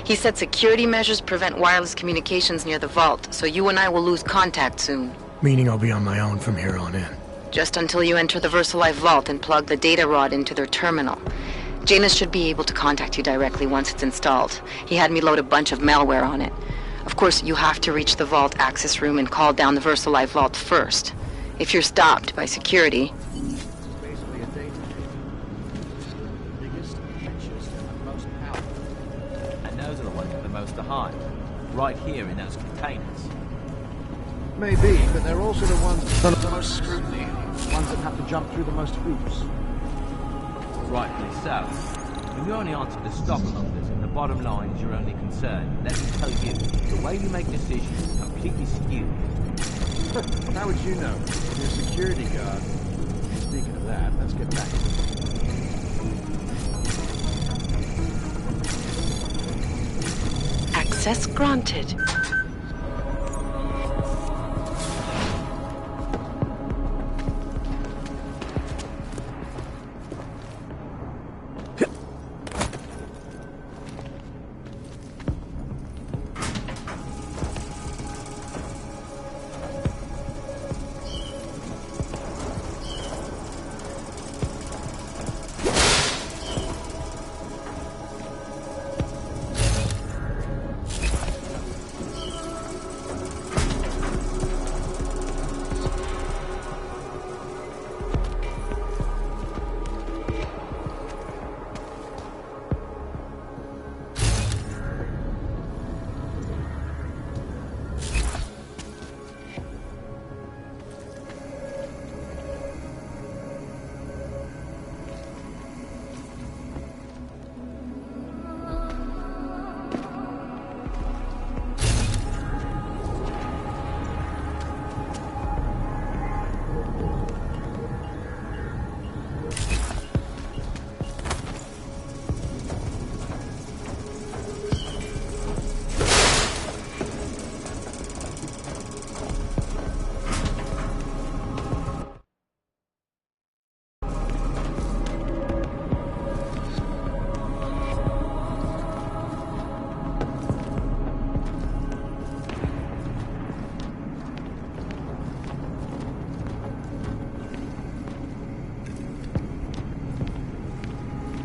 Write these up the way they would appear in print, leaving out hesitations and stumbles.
He said security measures prevent wireless communications near the vault, so you and I will lose contact soon. Meaning I'll be on my own from here on in. Just until you enter the VersaLife vault and plug the data rod into their terminal. Janus should be able to contact you directly once it's installed. He had me load a bunch of malware on it. Of course, you have to reach the vault access room and call down the VersaLife vault first. If you're stopped by security... Basically a data the biggest, richest, and most powerful. And those are the ones with the most to hide. Right here in those containers. Maybe, but they're also the ones under the most scrutiny. Ones that have to jump through the most hoops. Rightly so. When you only answer to stock holders and the bottom line is your only concern, let me tell you, the way you make decisions is completely skewed. How would you know? You're a security guard. Speaking of that, let's get back to it. Access granted.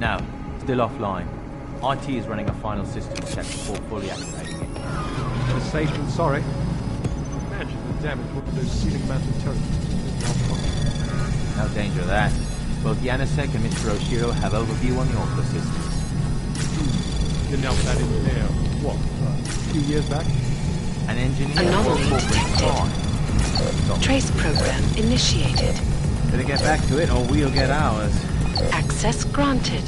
No, still offline. IT is running a final system check before fully activating it. Better safe than sorry. Imagine the damage one of those ceiling-mounted turrets. No danger of that. Both Yannisek and Mr. Oshiro have overview on the Orca systems. You announced that engineer, what, a few years back? An engineer Anomaly for corporate detected. crime. Trace program initiated. Better get back to it or we'll get ours. Access granted.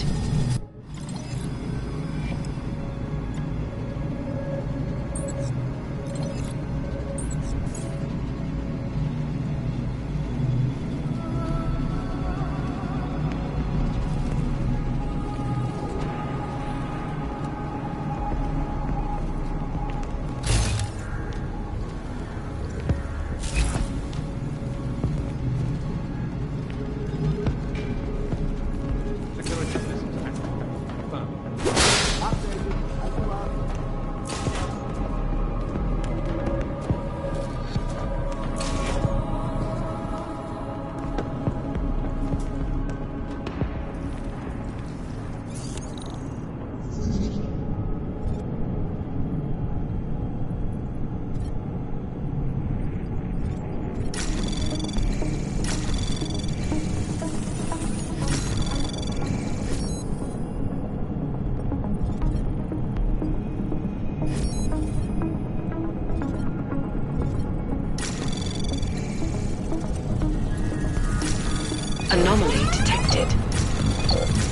Anomaly detected.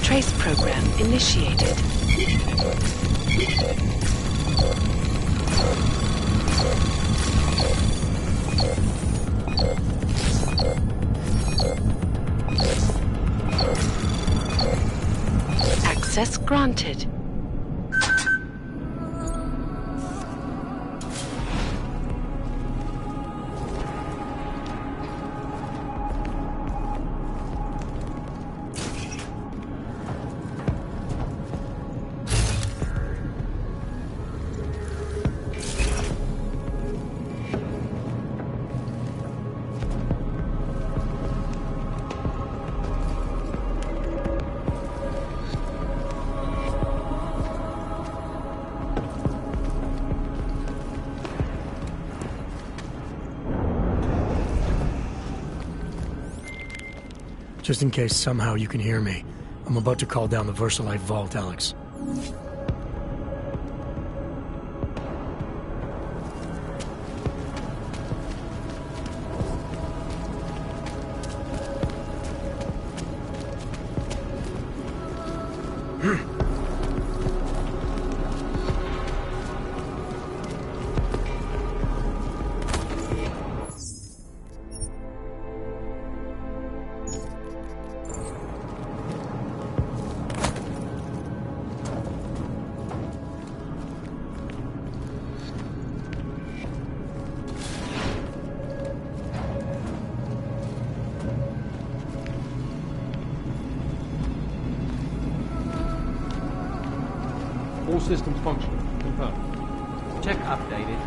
Trace program initiated. Access granted. Just in case somehow you can hear me, I'm about to call down the VersaLife vault, Alex. All systems functioning. Confirmed. Check updated.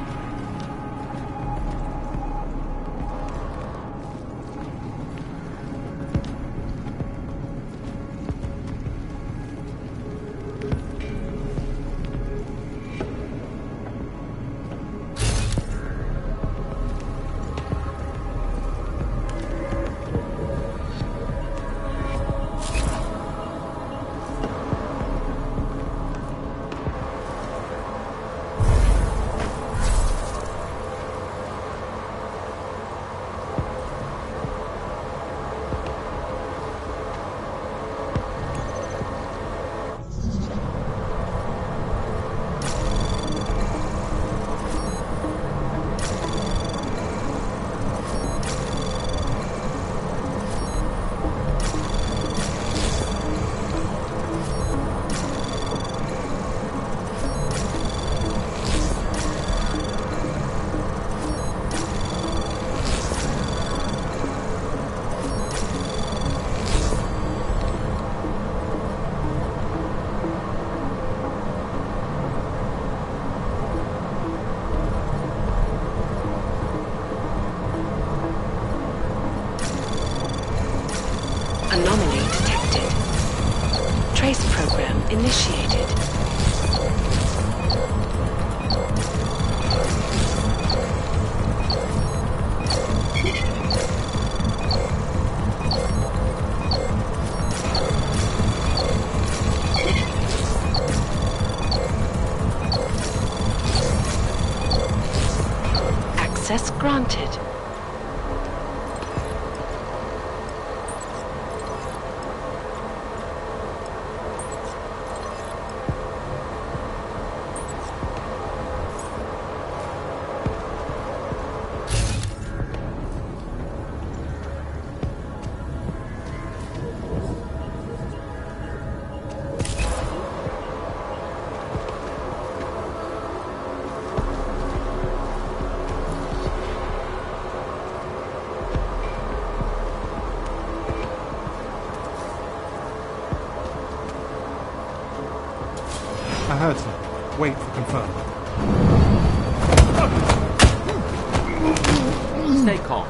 Anomaly detected. Trace program initiated. Access granted. I heard something. Wait for confirm. Stay calm.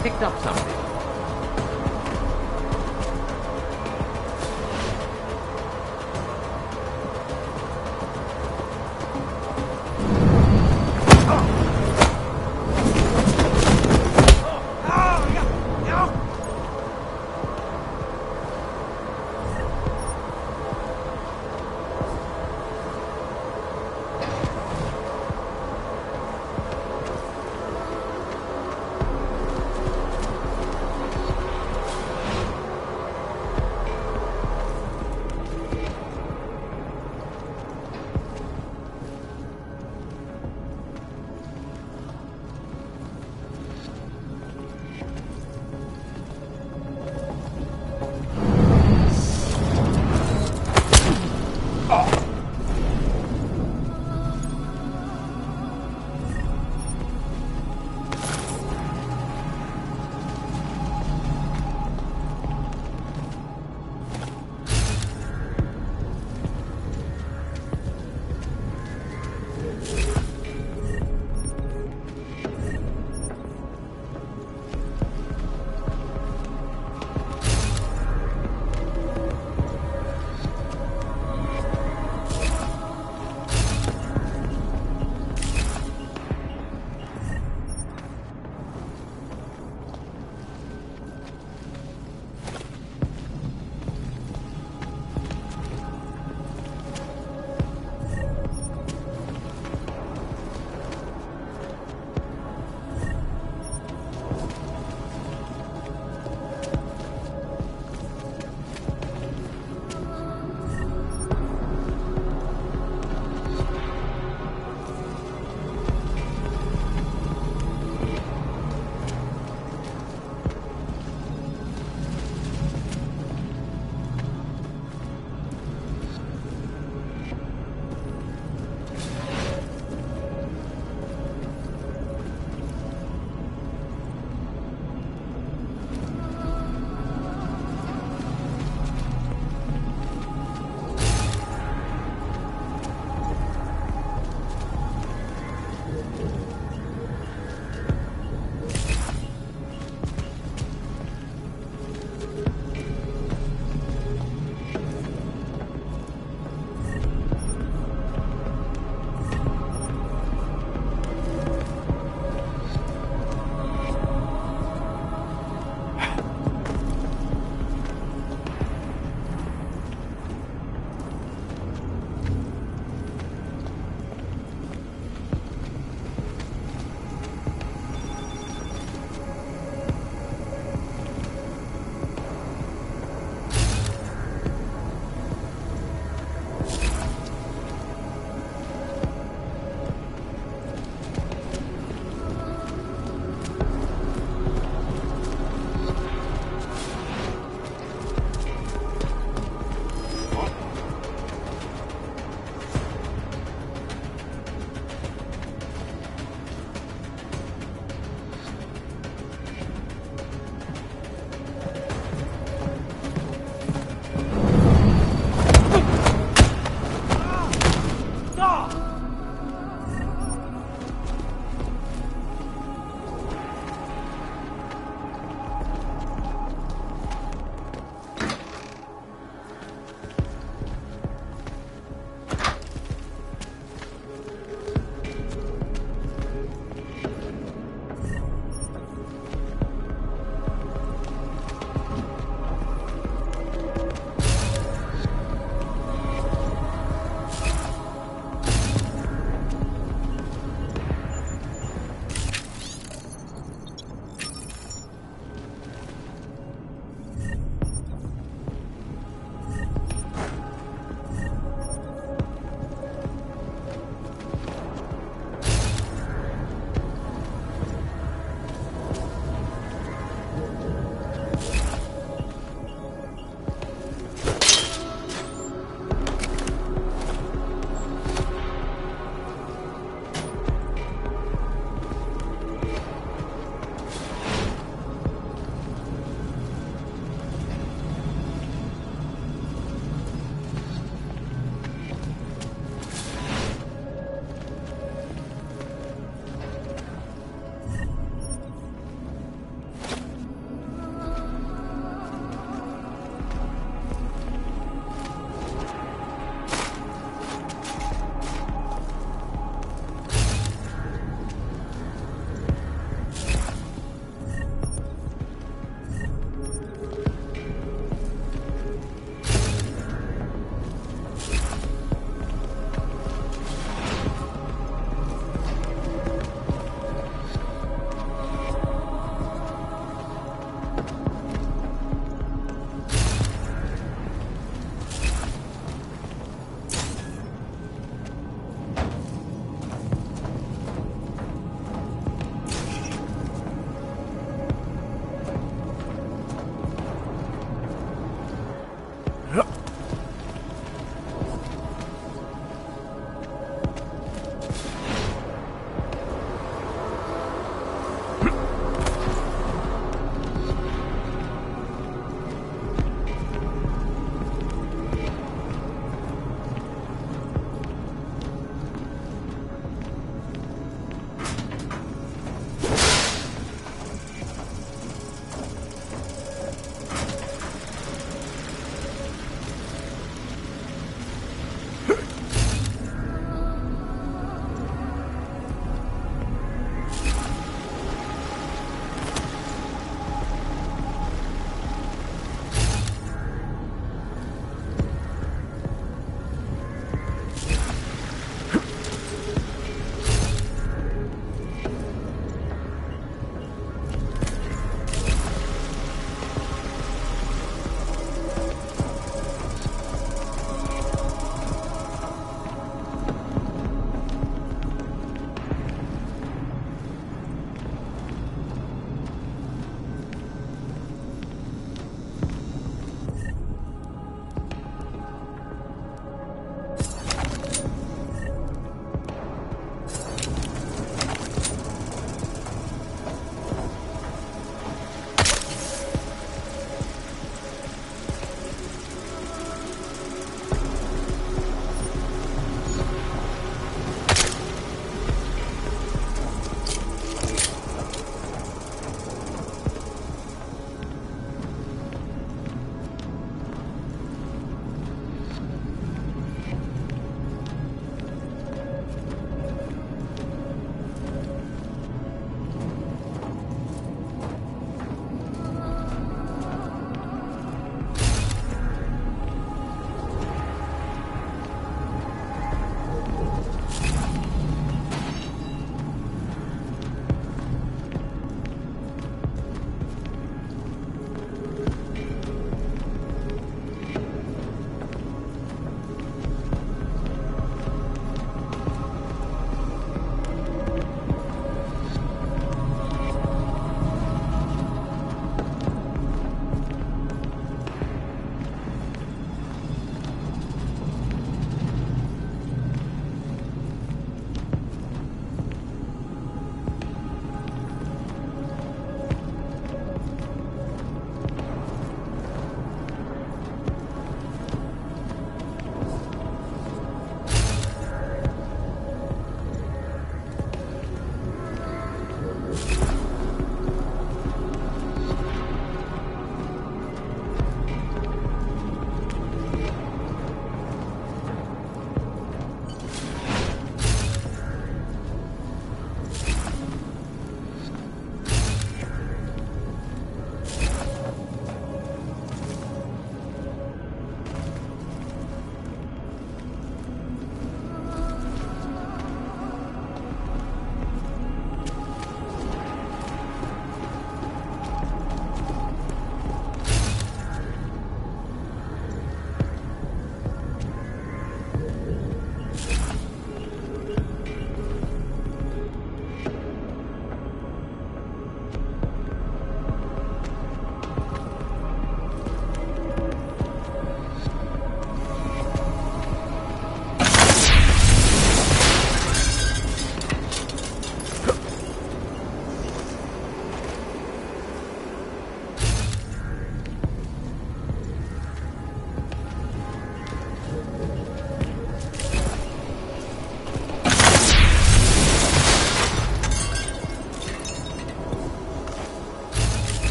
Picked up something.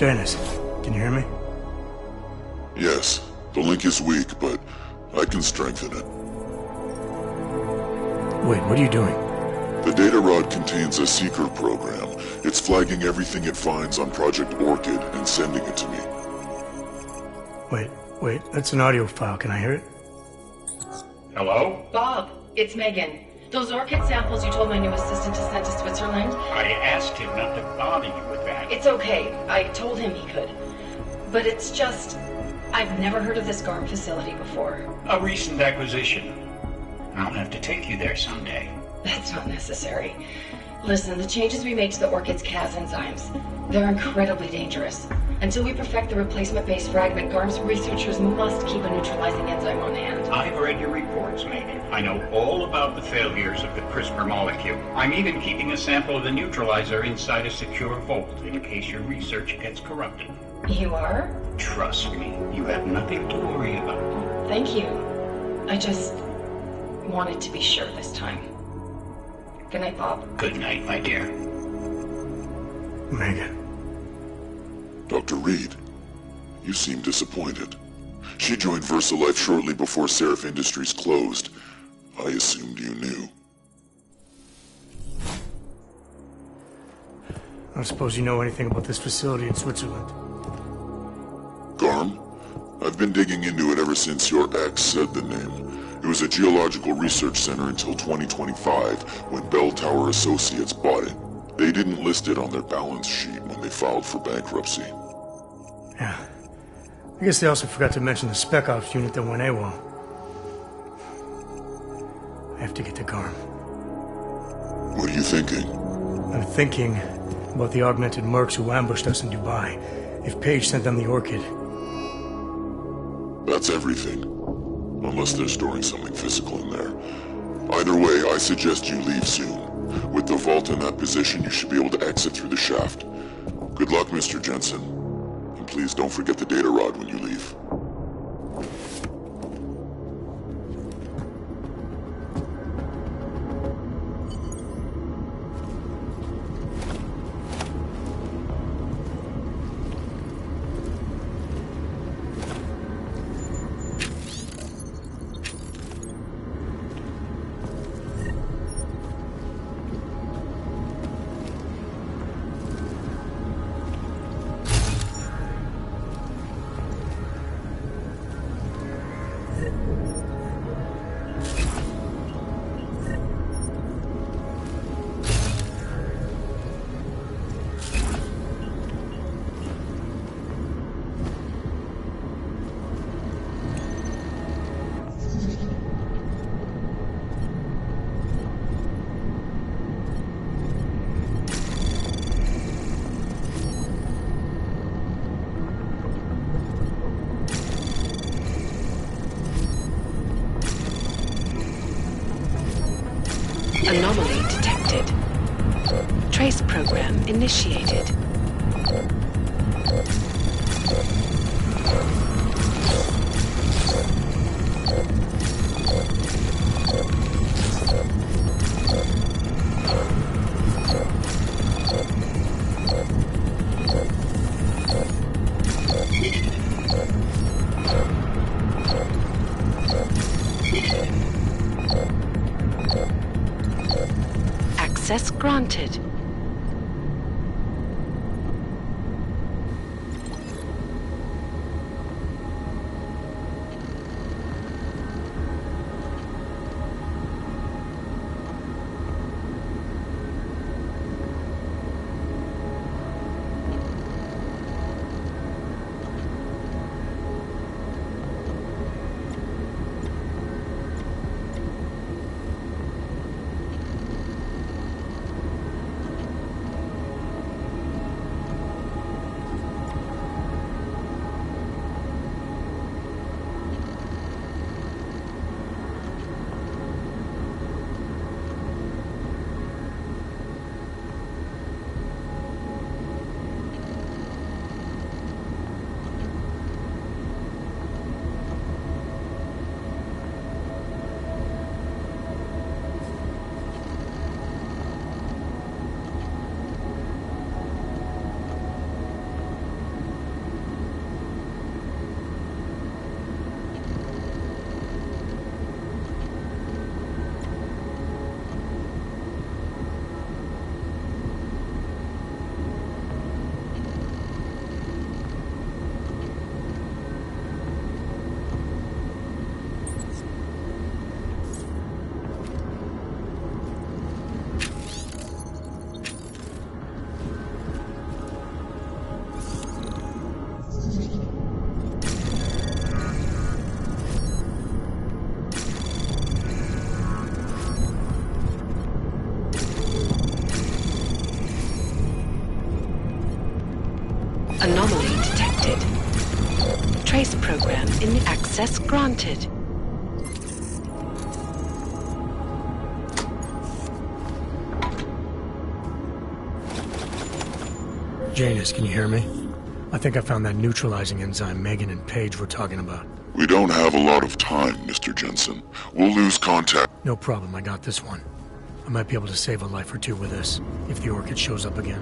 Janice, can you hear me? Yes, the link is weak, but I can strengthen it. Wait, what are you doing? The data rod contains a seeker program. It's flagging everything it finds on Project Orchid and sending it to me. Wait, that's an audio file. Can I hear it? Hello? Bob, it's Megan. Those orchid samples you told my new assistant to send to Switzerland? I asked him not to bother you with that. It's okay. I told him he could. But it's just... I've never heard of this GARM facility before. A recent acquisition. I'll have to take you there someday. That's not necessary. Listen, the changes we made to the orchid's Cas enzymes, they're incredibly dangerous. Until we perfect the replacement-based fragment, GARM's researchers must keep a neutralizing enzyme on hand. I've read your reports, Megan. I know all about the failures of the CRISPR molecule. I'm even keeping a sample of the neutralizer inside a secure vault in case your research gets corrupted. You are? Trust me, you have nothing to worry about. Thank you. I just wanted to be sure this time. Good night, Bob. Good night, my dear. Megan. Dr. Reed, you seem disappointed. She joined VersaLife shortly before Seraph Industries closed. I assumed you knew. I don't suppose you know anything about this facility in Switzerland. GARM? I've been digging into it ever since your ex said the name. It was a geological research center until 2025, when Bell Tower Associates bought it. They didn't list it on their balance sheet when they filed for bankruptcy. Yeah. I guess they also forgot to mention the Spec Ops unit that went AWOL. I have to get to GARM. What are you thinking? I'm thinking about the augmented mercs who ambushed us in Dubai. If Paige sent them the Orchid. That's everything. Unless they're storing something physical in there. Either way, I suggest you leave soon. With the vault in that position, you should be able to exit through the shaft. Good luck, Mr. Jensen. And please don't forget the data rod when you leave. Anomaly detected. Trace program initiated. Access granted. Trace program in access granted. Janus, can you hear me? I think I found that neutralizing enzyme Megan and Paige were talking about. We don't have a lot of time, Mr. Jensen. We'll lose contact. No problem, I got this one. I might be able to save a life or two with this, if the Orchid shows up again.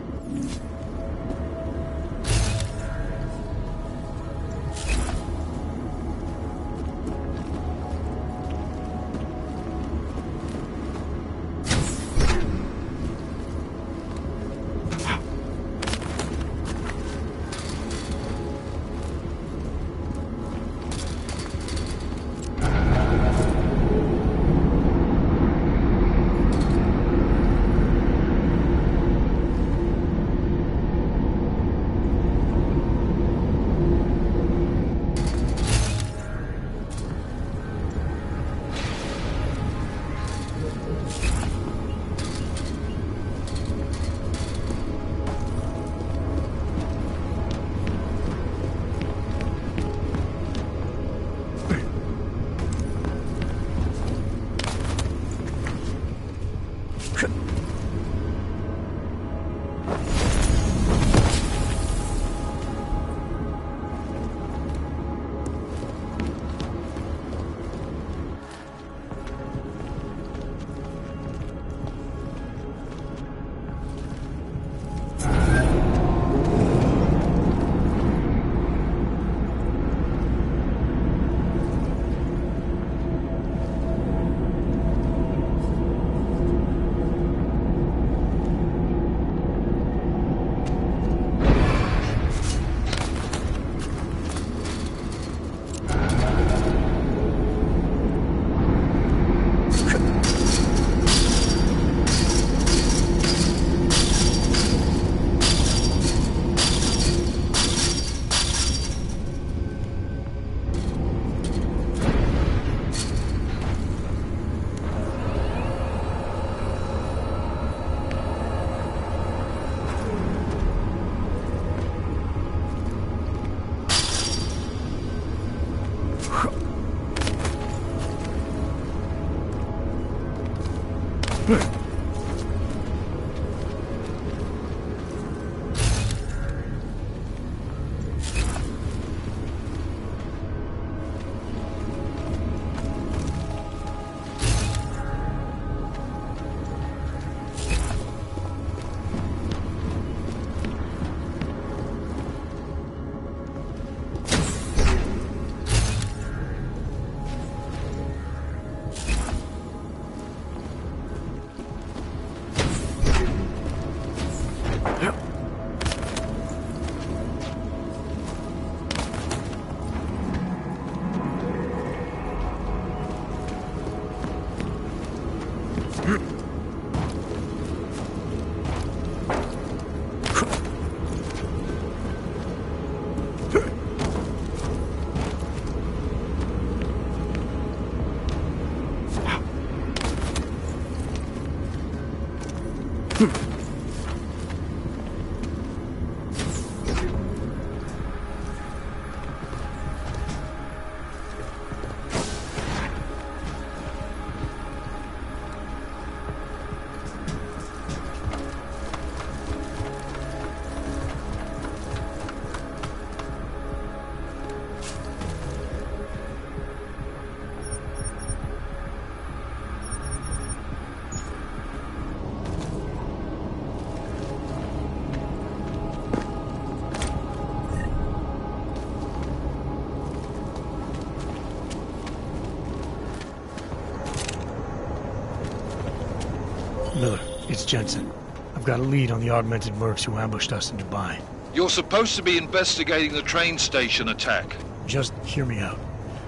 Miller, it's Jensen. I've got a lead on the augmented mercs who ambushed us in Dubai. You're supposed to be investigating the train station attack. Just hear me out.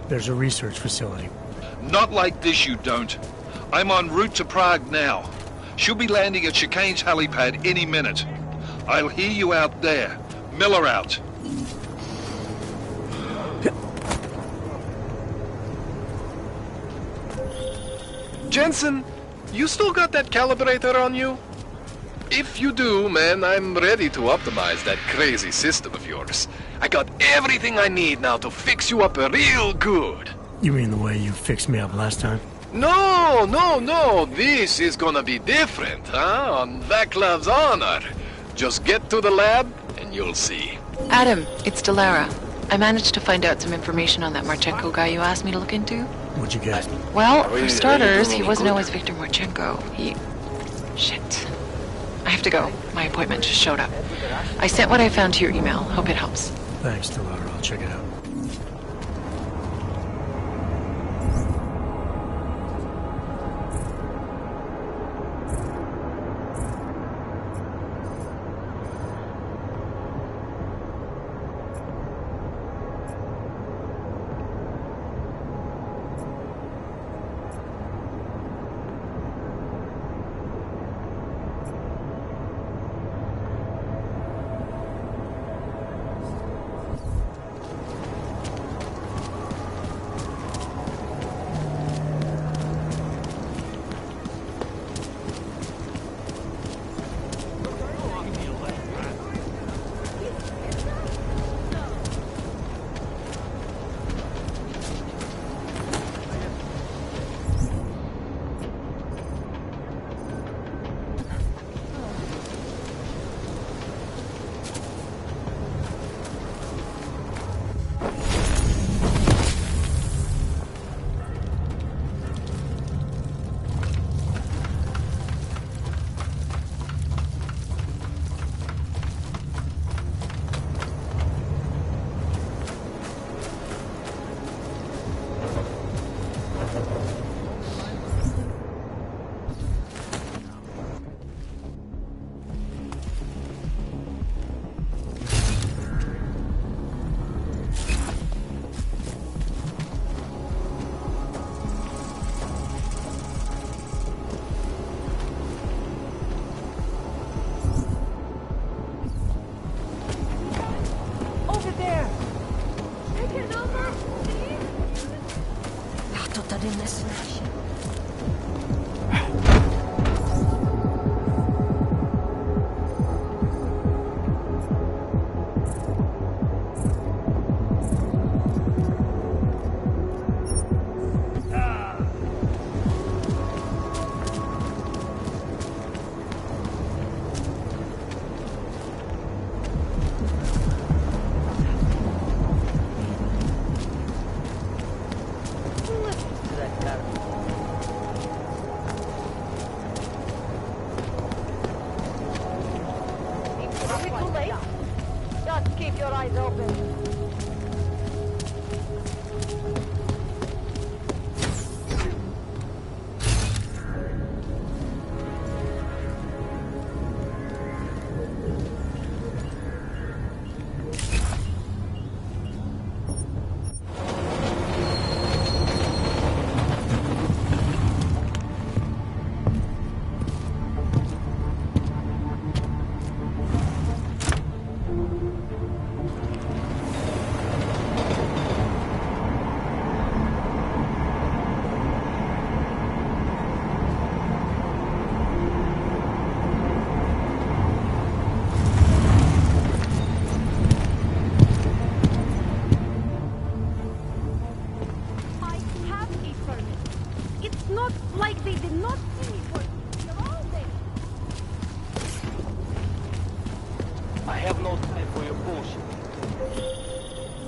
There's a research facility. Not like this, you don't. I'm en route to Prague now. She'll be landing at Chicane's helipad any minute. I'll hear you out there. Miller out. Jensen, you still got that calibrator on you? If you do, man, I'm ready to optimize that crazy system of yours. I got everything I need now to fix you up real good. You mean the way you fixed me up last time? No, no, no. This is gonna be different, huh? On Vaclav's honor. Just get to the lab and you'll see. Adam, it's Delara. I managed to find out some information on that Marchenko guy you asked me to look into. What'd you get? Well, for starters, he wasn't always Victor Marchenko. Shit. I have to go. My appointment just showed up. I sent what I found to your email. Hope it helps. Thanks, Delara. I'll check it out.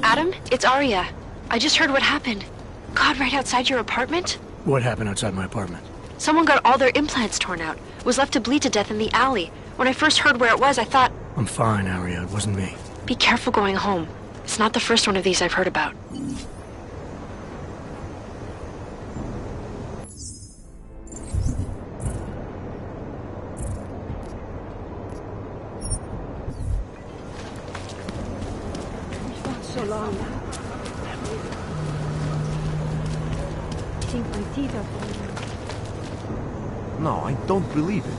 Adam, it's Arya. I just heard what happened. God, right outside your apartment? What happened outside my apartment? Someone got all their implants torn out. Was left to bleed to death in the alley. When I first heard where it was, I thought... I'm fine, Arya. It wasn't me. Be careful going home. It's not the first one of these I've heard about. So long now. Think my teeth are falling. No, I don't believe it.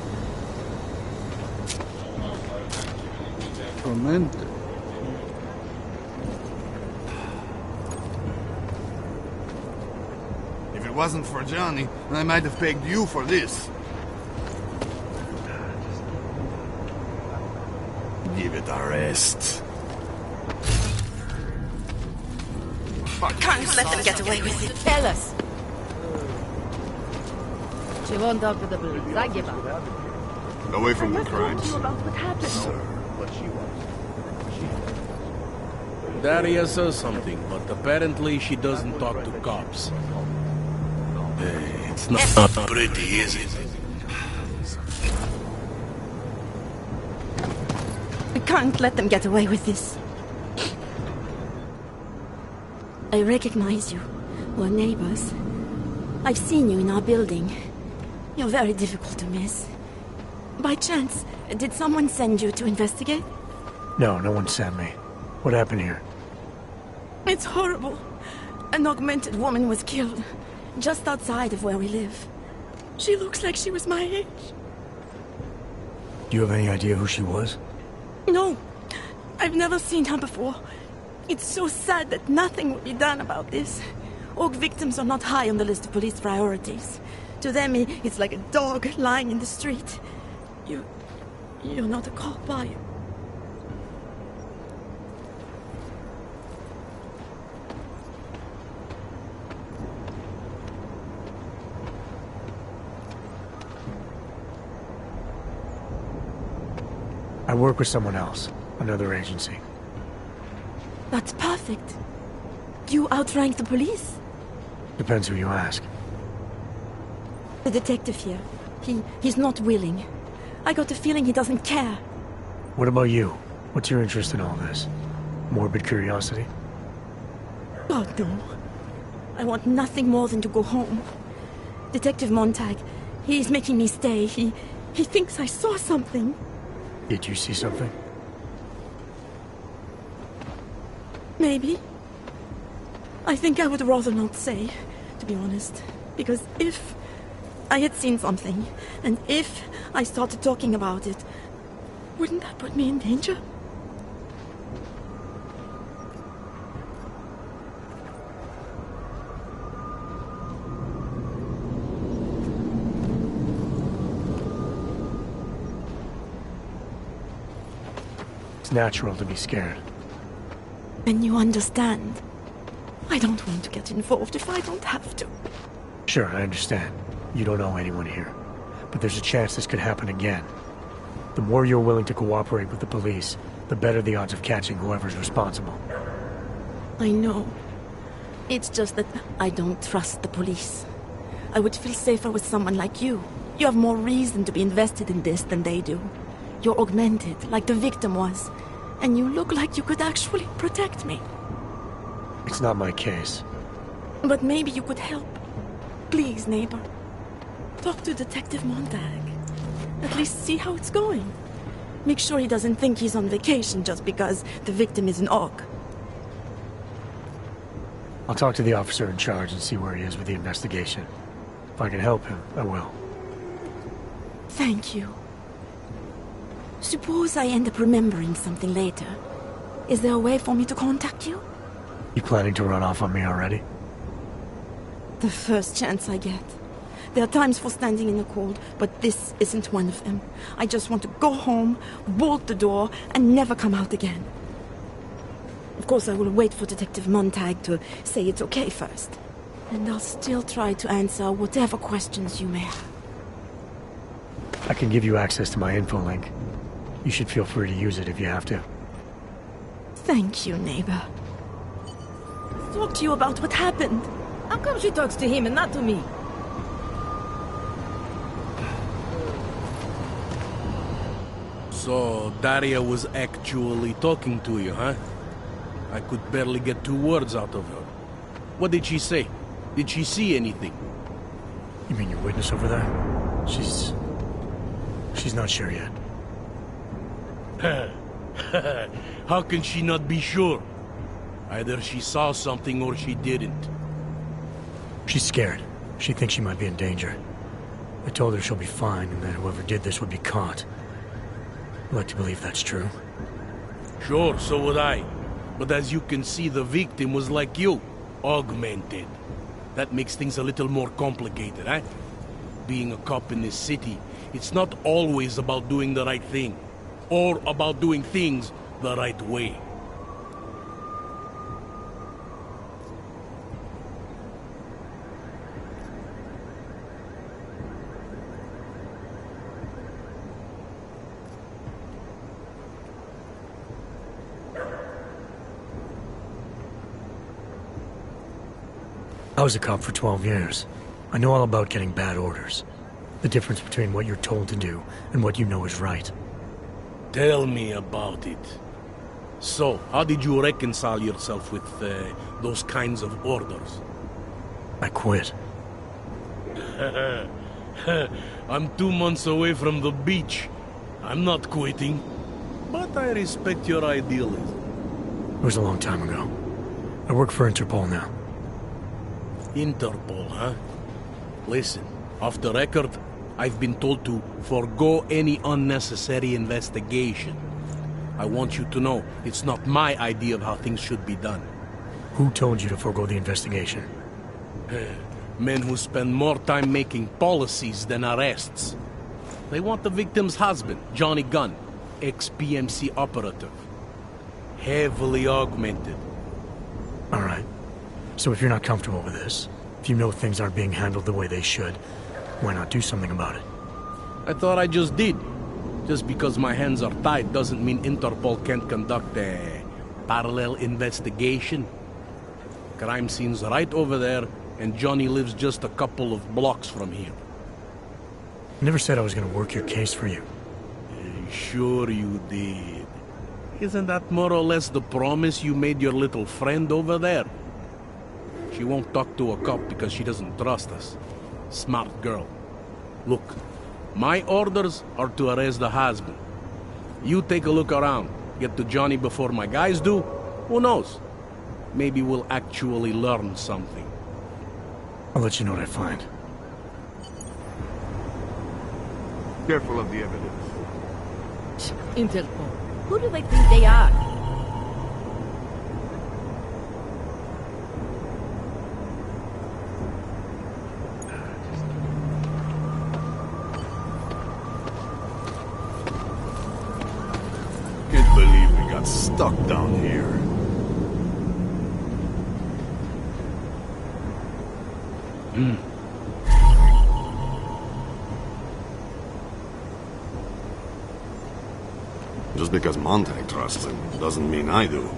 Tormented. If it wasn't for Johnny, I might have pegged you for this. Give it a rest. Can't let them get away with it. Tell us. She won't talk to the police. I give up. Away from the crimes. About what happened. Daria says something, but apparently she doesn't talk to cops. It's not pretty, is it? We can't let them get away with this. I recognize you. We're neighbors. I've seen you in our building. You're very difficult to miss. By chance, did someone send you to investigate? No, no one sent me. What happened here? It's horrible. An augmented woman was killed, just outside of where we live. She looks like she was my age. Do you have any idea who she was? No, I've never seen her before. It's so sad that nothing will be done about this. Orc victims are not high on the list of police priorities. To them, it's like a dog lying in the street. You're not a cop, are you? I work with someone else, another agency. That's perfect. You outrank the police? Depends who you ask. The detective here, he's not willing. I got the feeling he doesn't care. What about you? What's your interest in all this? Morbid curiosity? God, no. I want nothing more than to go home. Detective Montag, he's making me stay. He thinks I saw something. Did you see something? Maybe. I think I would rather not say, to be honest. Because if I had seen something, and if I started talking about it, wouldn't that put me in danger? It's natural to be scared. Then you understand. I don't want to get involved if I don't have to. Sure, I understand. You don't know anyone here. But there's a chance this could happen again. The more you're willing to cooperate with the police, the better the odds of catching whoever's responsible. I know. It's just that I don't trust the police. I would feel safer with someone like you. You have more reason to be invested in this than they do. You're augmented, like the victim was. And you look like you could actually protect me. It's not my case. But maybe you could help. Please, neighbor. Talk to Detective Montag. At least see how it's going. Make sure he doesn't think he's on vacation just because the victim is an orc. I'll talk to the officer in charge and see where he is with the investigation. If I can help him, I will. Thank you. Suppose I end up remembering something later. Is there a way for me to contact you? You planning to run off on me already? The first chance I get. There are times for standing in the cold, but this isn't one of them. I just want to go home, bolt the door, and never come out again. Of course, I will wait for Detective Montag to say it's okay first. And I'll still try to answer whatever questions you may have. I can give you access to my info link. You should feel free to use it if you have to. Thank you, neighbor. Talk to you about what happened. How come she talks to him and not to me? So, Daria was actually talking to you, huh? I could barely get 2 words out of her. What did she say? Did she see anything? You mean your witness over there? She's not sure yet. How can she not be sure? Either she saw something or she didn't. She's scared. She thinks she might be in danger. I told her she'll be fine and that whoever did this would be caught. I'd like to believe that's true. Sure, so would I. But as you can see, the victim was like you, augmented. That makes things a little more complicated, eh? Being a cop in this city, it's not always about doing the right thing. Or about doing things the right way. I was a cop for 12 years. I know all about getting bad orders. The difference between what you're told to do and what you know is right. Tell me about it. So, how did you reconcile yourself with those kinds of orders? I quit. I'm 2 months away from the beach. I'm not quitting. But I respect your idealism. It was a long time ago. I work for Interpol now. Interpol, huh? Listen, off the record, I've been told to forego any unnecessary investigation. I want you to know, it's not my idea of how things should be done. Who told you to forego the investigation? Men who spend more time making policies than arrests. They want the victim's husband, Johnny Gunn, ex-PMC operative. Heavily augmented. All right. So if you're not comfortable with this, if you know things aren't being handled the way they should, why not do something about it? I thought I just did. Just because my hands are tied doesn't mean Interpol can't conduct a parallel investigation. Crime scene's right over there, and Johnny lives just a couple of blocks from here. I never said I was going to work your case for you. Sure you did. Isn't that more or less the promise you made your little friend over there? She won't talk to a cop because she doesn't trust us. Smart girl. Look, my orders are to arrest the husband. You take a look around. Get to Johnny before my guys do. Who knows? Maybe we'll actually learn something. I'll let you know what I find. Careful of the evidence. Interpol. Who do they think they are? Can't believe we got stuck down here. Just because Montag trusts him doesn't mean I do.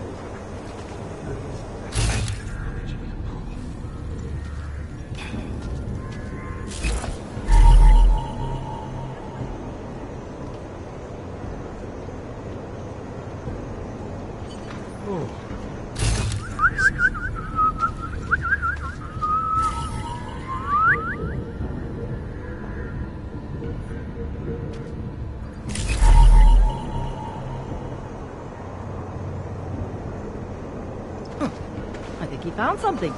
I think he found something.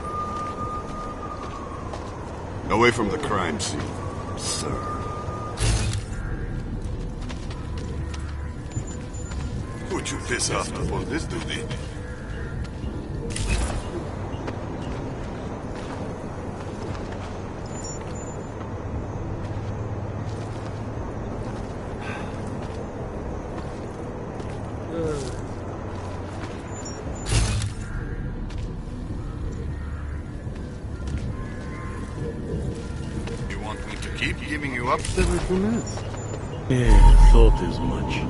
Away from the crime scene, sir. Would you piss off to pull this duty? Keep giving you up every 2 minutes. Yeah, thought as much.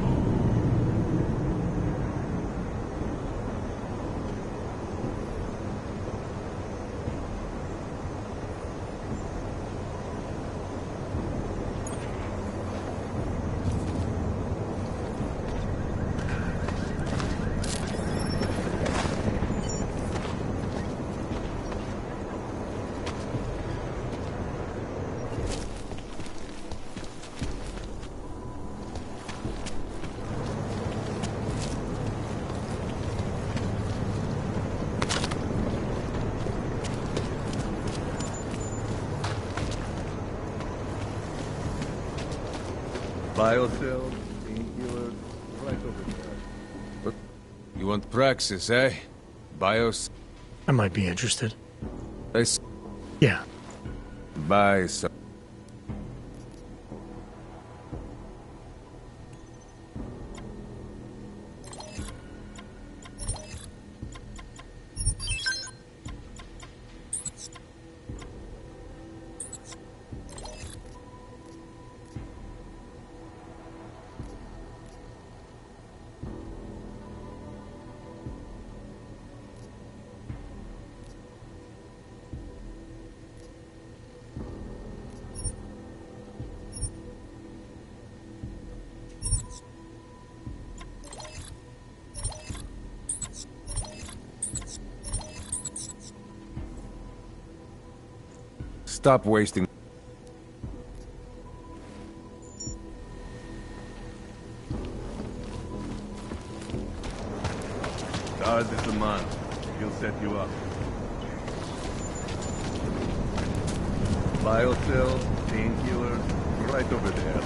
Biocells, painkillers, right over there. What? You want praxis, eh? Bios... I might be interested. I... Yeah. Buy some... Stop wasting... Daz is the man. He'll set you up. Biocells, painkillers, right over there.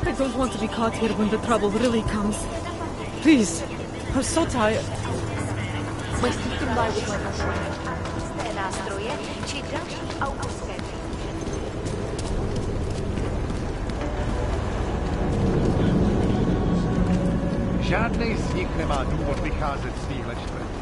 I don't want to be caught here when the trouble really comes. Please, I'm so tired. Mai strict mai with my passion. Nastroje, ci další autoskéty. Žádnej z nich nemá důvod vycházet z téhle čtvrti.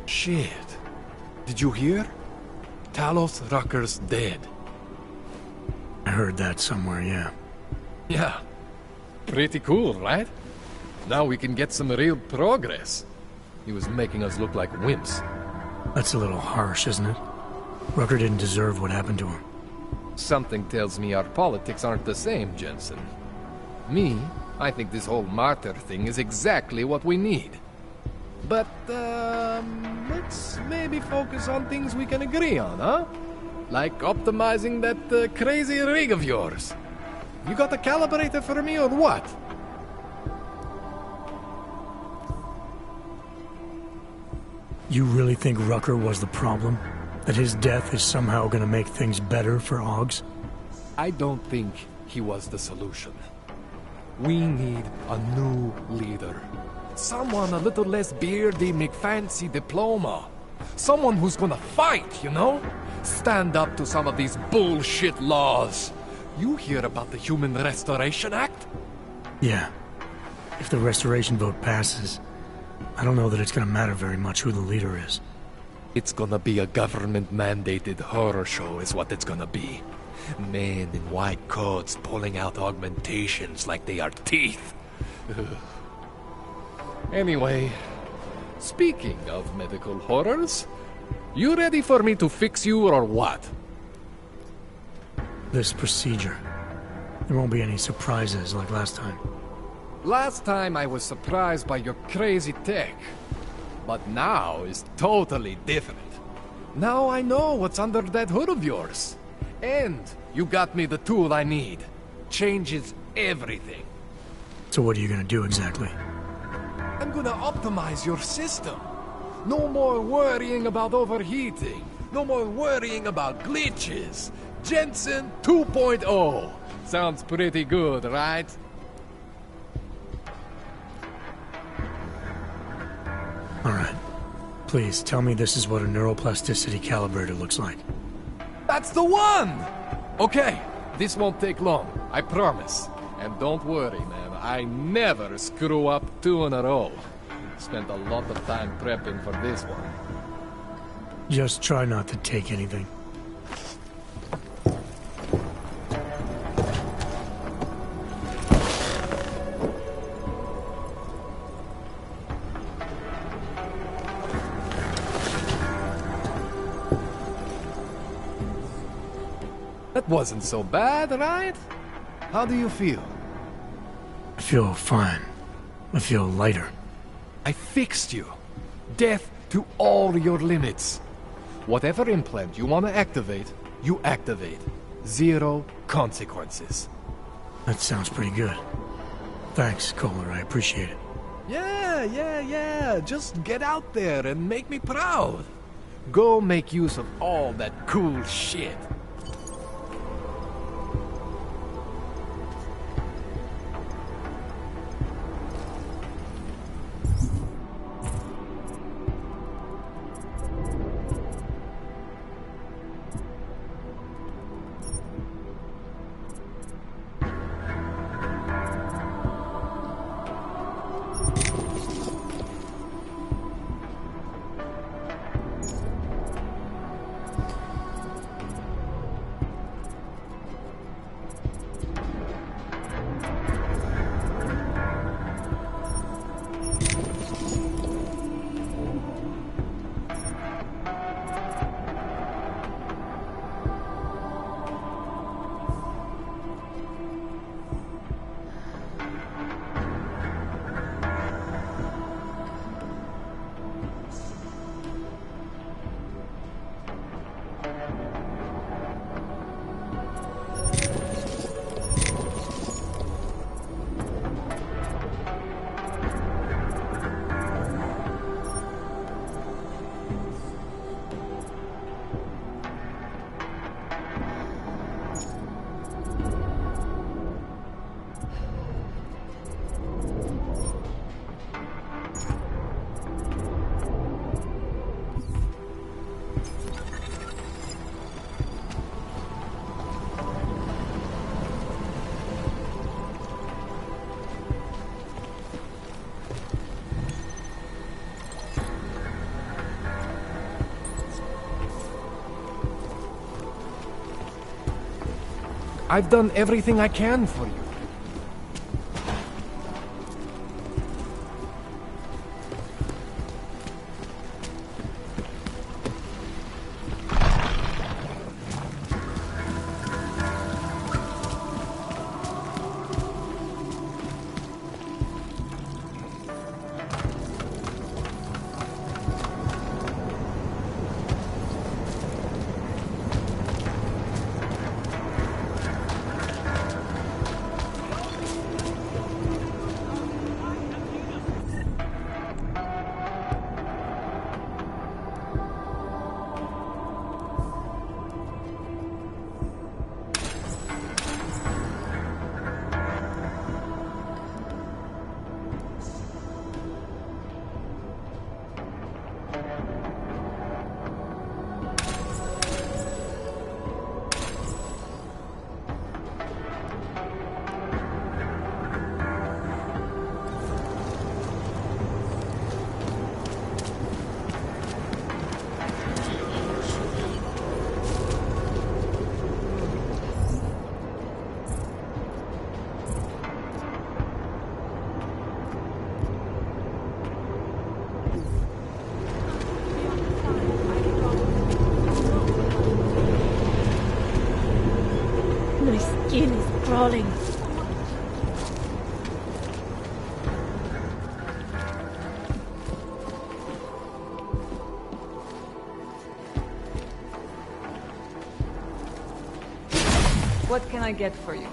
Shit. Did you hear? Talos Rucker's dead. I heard that somewhere, yeah. Yeah. Pretty cool, right? Now we can get some real progress. He was making us look like wimps. That's a little harsh, isn't it? Rucker didn't deserve what happened to him. Something tells me our politics aren't the same, Jensen. Me, I think this whole martyr thing is exactly what we need. But, let's maybe focus on things we can agree on, huh? Like optimizing that crazy rig of yours. You got a calibrator for me or what? You really think Rucker was the problem? That his death is somehow gonna make things better for Augs? I don't think he was the solution. We need a new leader. Someone a little less beardy McFancy diploma. Someone who's gonna fight, you know? Stand up to some of these bullshit laws. You hear about the Human Restoration Act? Yeah. If the restoration vote passes, I don't know that it's gonna matter very much who the leader is. It's gonna be a government-mandated horror show is what it's gonna be. Men in white coats pulling out augmentations like they are teeth. Anyway, speaking of medical horrors, you ready for me to fix you or what? This procedure. There won't be any surprises like last time. Last time I was surprised by your crazy tech. But now is totally different. Now I know what's under that hood of yours. And you got me the tool I need. Changes everything. So what are you gonna do exactly? I'm gonna optimize your system. No more worrying about overheating. No more worrying about glitches. Jensen 2.0. Sounds pretty good, right? Alright. Please, tell me this is what a neuroplasticity calibrator looks like. That's the one! Okay, this won't take long, I promise. And don't worry, man, I never screw up 2 in a row. Spent a lot of time prepping for this one. Just try not to take anything. That wasn't so bad, right? How do you feel? I feel fine. I feel lighter. I fixed you. Death to all your limits. Whatever implant you want to activate, you activate. 0 consequences. That sounds pretty good. Thanks, Kohler. I appreciate it. Yeah. Just get out there and make me proud. Go make use of all that cool shit. I've done everything I can for you. My skin is crawling. What can I get for you?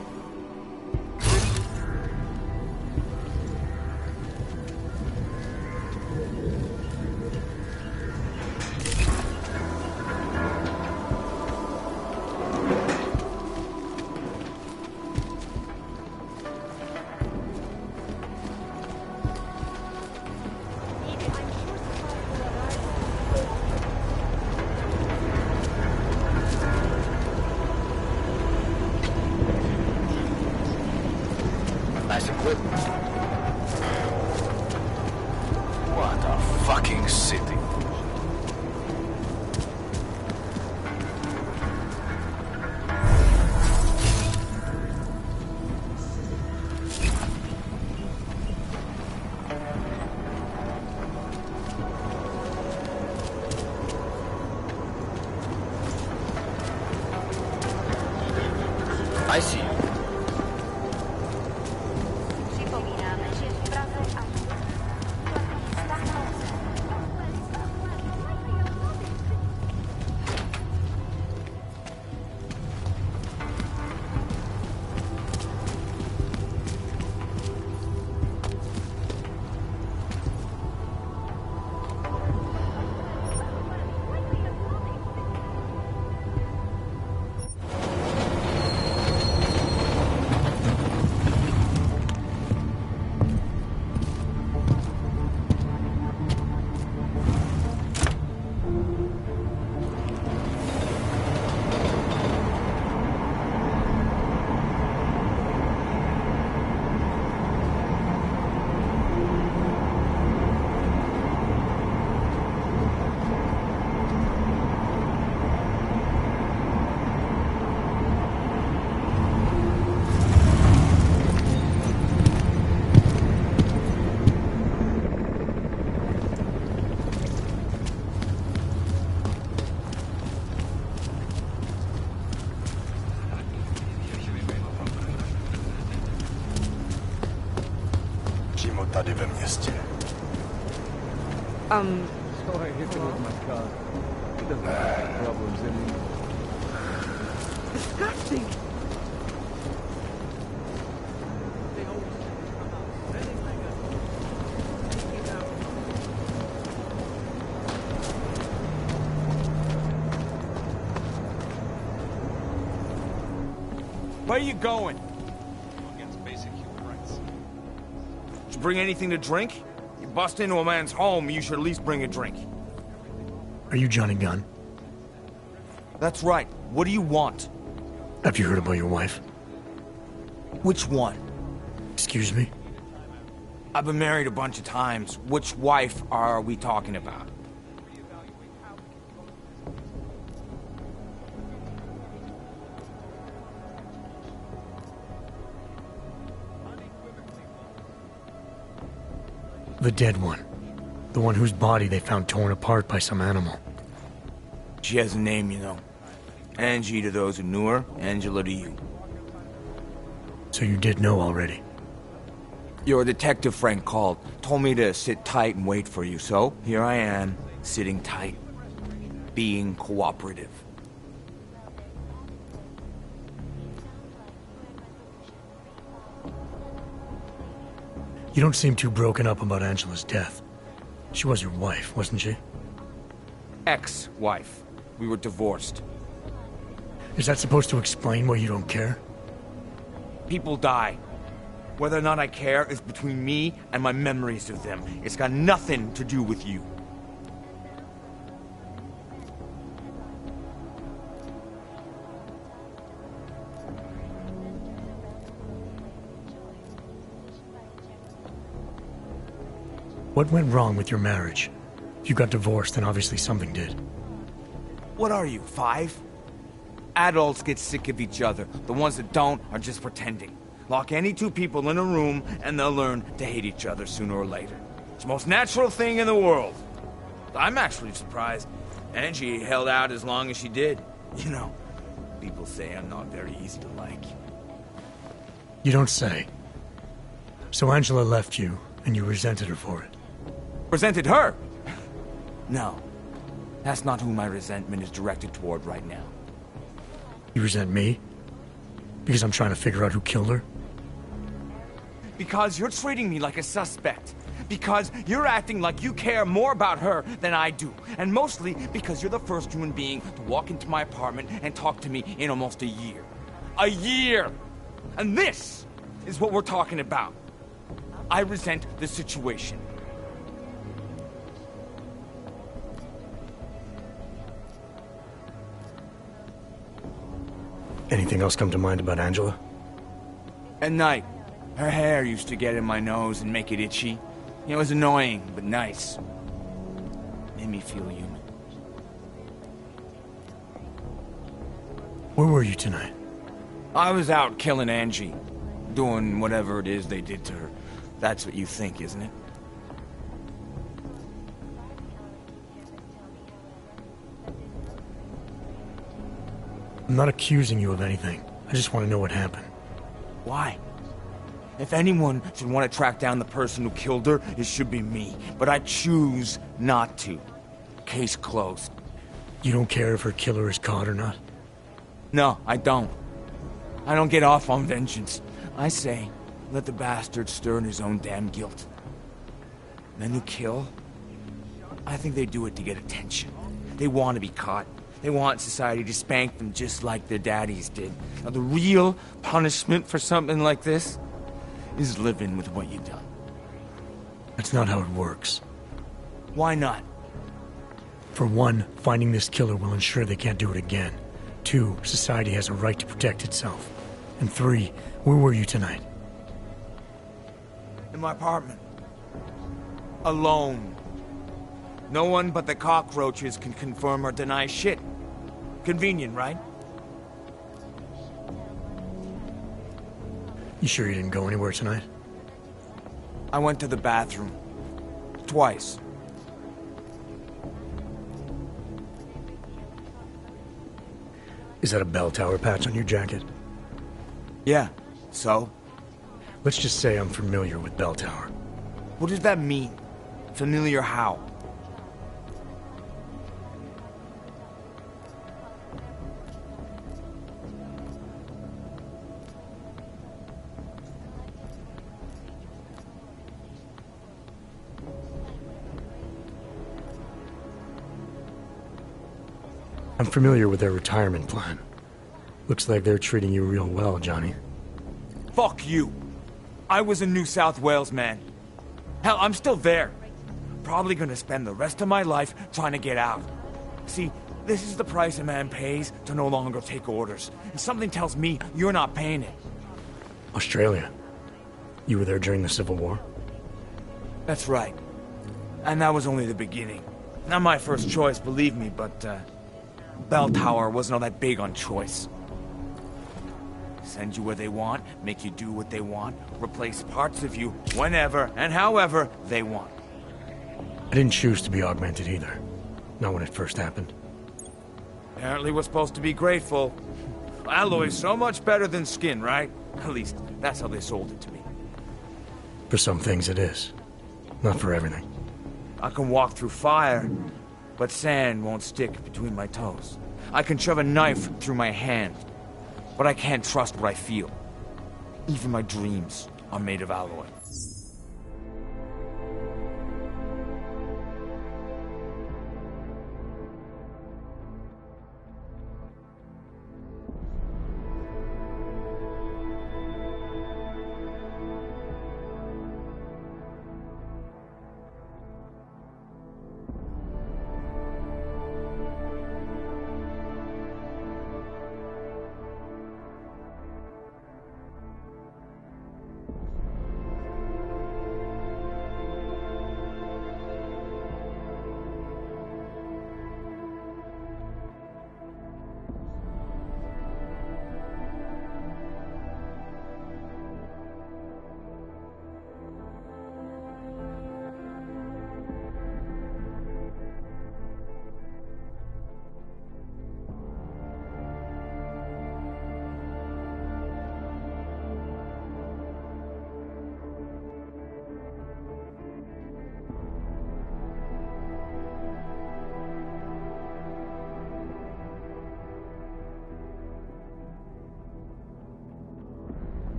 Wrócimy tady ve městě. Sorry, hit him with my car. He doesn't have any problems anymore. Disgusting! Where are you going? Against basic human rights. Did you bring anything to drink? You bust into a man's home, you should at least bring a drink. Are you Johnny Gunn? That's right. What do you want? Have you heard about your wife? Which one? Excuse me? I've been married a bunch of times. Which wife are we talking about? The dead one. The one whose body they found torn apart by some animal. She has a name, you know. Angie to those who knew her, Angela to you. So you did know already? Your detective friend called, told me to sit tight and wait for you, so here I am, sitting tight, being cooperative. You don't seem too broken up about Angela's death. She was your wife, wasn't she? Ex-wife. We were divorced. Is that supposed to explain why you don't care? People die. Whether or not I care is between me and my memories of them. It's got nothing to do with you. What went wrong with your marriage? If you got divorced, then obviously something did. What are you, 5? Adults get sick of each other. The ones that don't are just pretending. Lock any two people in a room, and they'll learn to hate each other sooner or later. It's the most natural thing in the world. I'm actually surprised Angie held out as long as she did. You know, people say I'm not very easy to like. You don't say. So Angela left you, and you resented her for it. Resented her? No. That's not who my resentment is directed toward right now. You resent me? Because I'm trying to figure out who killed her? Because you're treating me like a suspect. Because you're acting like you care more about her than I do. And mostly because you're the first human being to walk into my apartment and talk to me in almost a year. A year! And this is what we're talking about. I resent the situation. Anything else come to mind about Angela? At night, her hair used to get in my nose and make it itchy. It was annoying, but nice. Made me feel human. Where were you tonight? I was out killing Angie. Doing whatever it is they did to her. That's what you think, isn't it? I'm not accusing you of anything. I just want to know what happened. Why? If anyone should want to track down the person who killed her, it should be me. But I choose not to. Case closed. You don't care if her killer is caught or not? No, I don't. I don't get off on vengeance. I say, let the bastard stir in his own damn guilt. Men who kill, I think they do it to get attention. They want to be caught. They want society to spank them just like their daddies did. Now, the real punishment for something like this is living with what you've done. That's not how it works. Why not? For one, finding this killer will ensure they can't do it again. 2, society has a right to protect itself. And 3, where were you tonight? In my apartment. Alone. No one but the cockroaches can confirm or deny shit. Convenient, right? You sure you didn't go anywhere tonight? I went to the bathroom. Twice. Is that a bell tower patch on your jacket? Yeah. So? Let's just say I'm familiar with bell tower. What does that mean? Familiar how? I'm familiar with their retirement plan. Looks like they're treating you real well, Johnny. Fuck you! I was in New South Wales, man. Hell, I'm still there. Probably gonna spend the rest of my life trying to get out. See, this is the price a man pays to no longer take orders. And something tells me you're not paying it. Australia. You were there during the Civil War? That's right. And that was only the beginning. Not my first choice, believe me, but, Bell Tower wasn't all that big on choice. Send you where they want, make you do what they want, replace parts of you whenever and however they want. I didn't choose to be augmented either. Not when it first happened. Apparently we're supposed to be grateful. Alloy's so much better than skin, right? At least, that's how they sold it to me. For some things it is. Not for everything. I can walk through fire, but sand won't stick between my toes. I can shove a knife through my hand, but I can't trust what I feel. Even my dreams are made of alloy.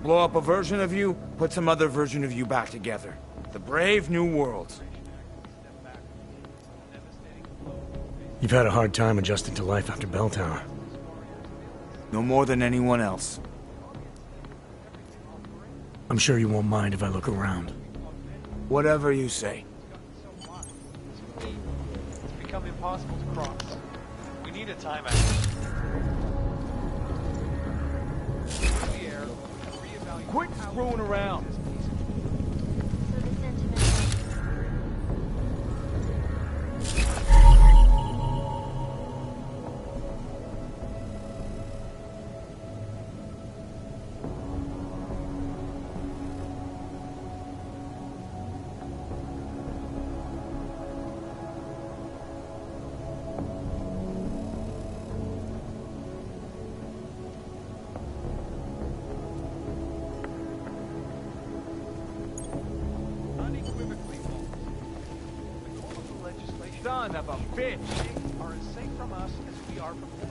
Blow up a version of you, put some other version of you back together. The brave new world. You've had a hard time adjusting to life after Bell Tower. No more than anyone else. I'm sure you won't mind if I look around. Whatever you say. It's become impossible to cross. We need a timeout. Quit screwing around. Son of a bitch! They are as safe from us as we are from them.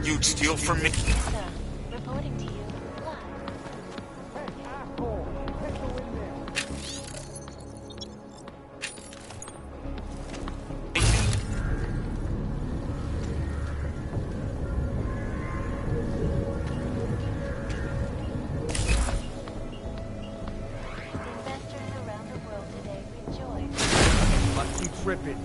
You'd steal from me? Sir, reporting to you live. Investors around the world today rejoice. Must be tripping.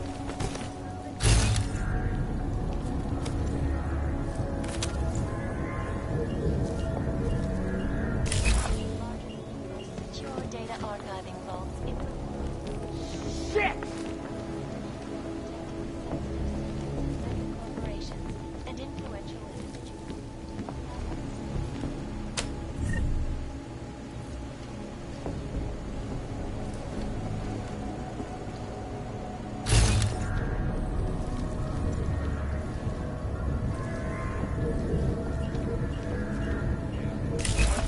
Secure data archiving vaults in Shit! corporations and influential individuals.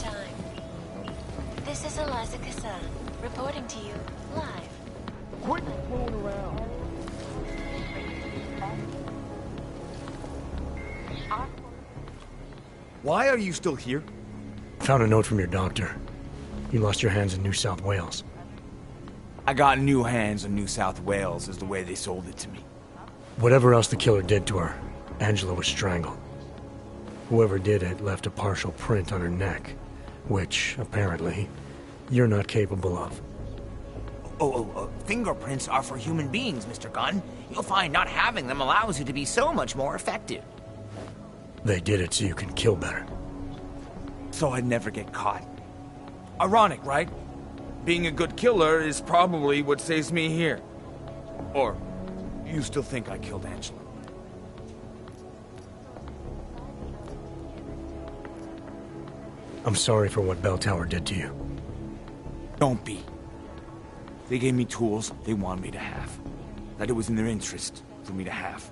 Time. This is Eliza Kassan, reporting to you live. Quit fooling around. Why are you still here? Found a note from your doctor. You lost your hands in New South Wales. I got new hands in New South Wales, is the way they sold it to me. Whatever else the killer did to her, Angela was strangled. Whoever did it left a partial print on her neck, which, apparently, you're not capable of. Fingerprints are for human beings, Mr. Gunn. You'll find not having them allows you to be so much more effective. They did it so you can kill better. So I'd never get caught. Ironic, right? Being a good killer is probably what saves me here. Or, you still think I killed Angela? I'm sorry for what Bell Tower did to you. Don't be. They gave me tools they wanted me to have. That it was in their interest for me to have.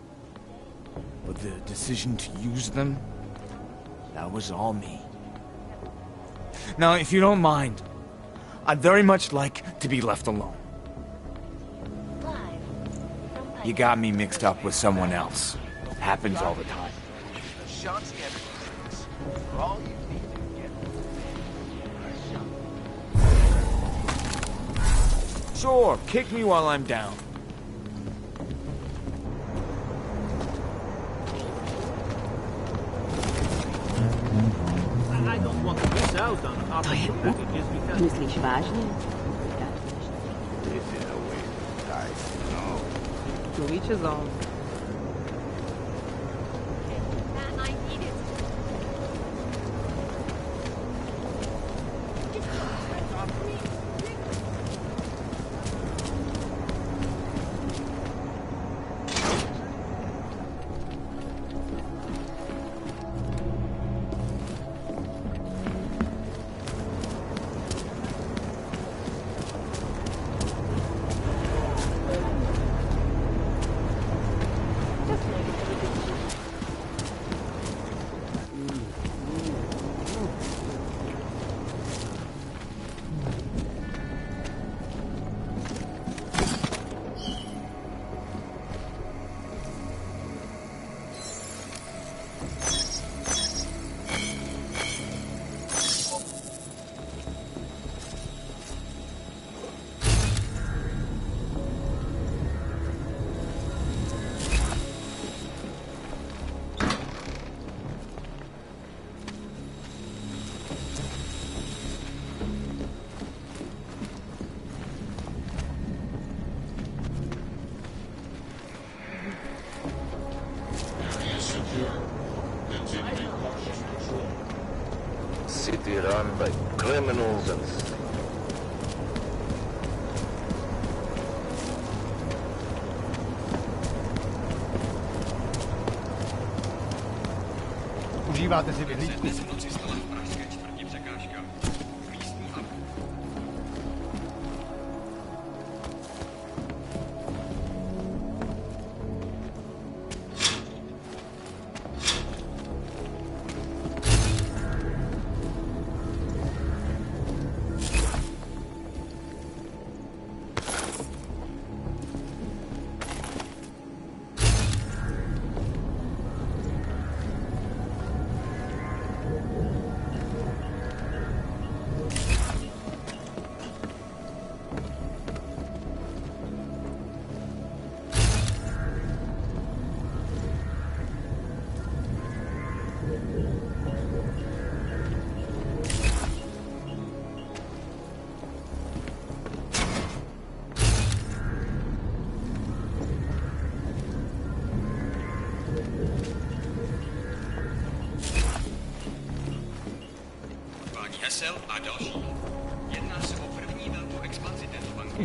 But the decision to use them, that was all me. Now, if you don't mind, I'd very much like to be left alone. You got me mixed up with someone else. Happens all the time. Sure, kick me while I'm down. I don't want to miss out on optional packages because... Myślisz ważnie? This is a waste of time, no. To each his own. City run by criminals and... Užíváte si vyhlídku?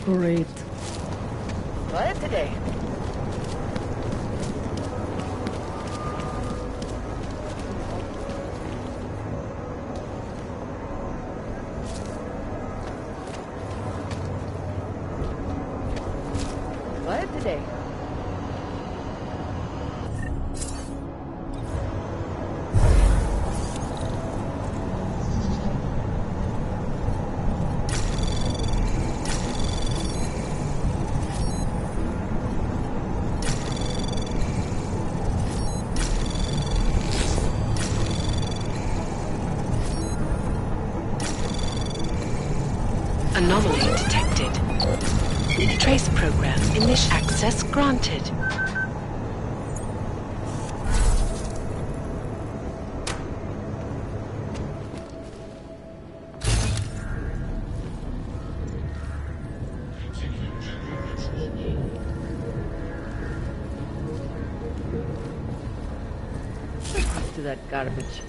Great. What today? What today? Anomaly detected. Trace program. Initial access granted. To that garbage.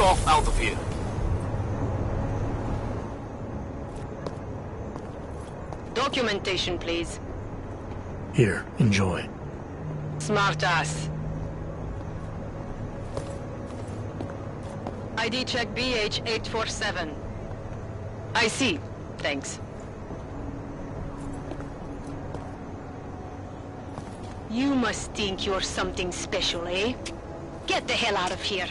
off out of here. Documentation, please. Here, enjoy. Smart ass. ID check BH847. I see. Thanks. You must think you're something special, eh? Get the hell out of here.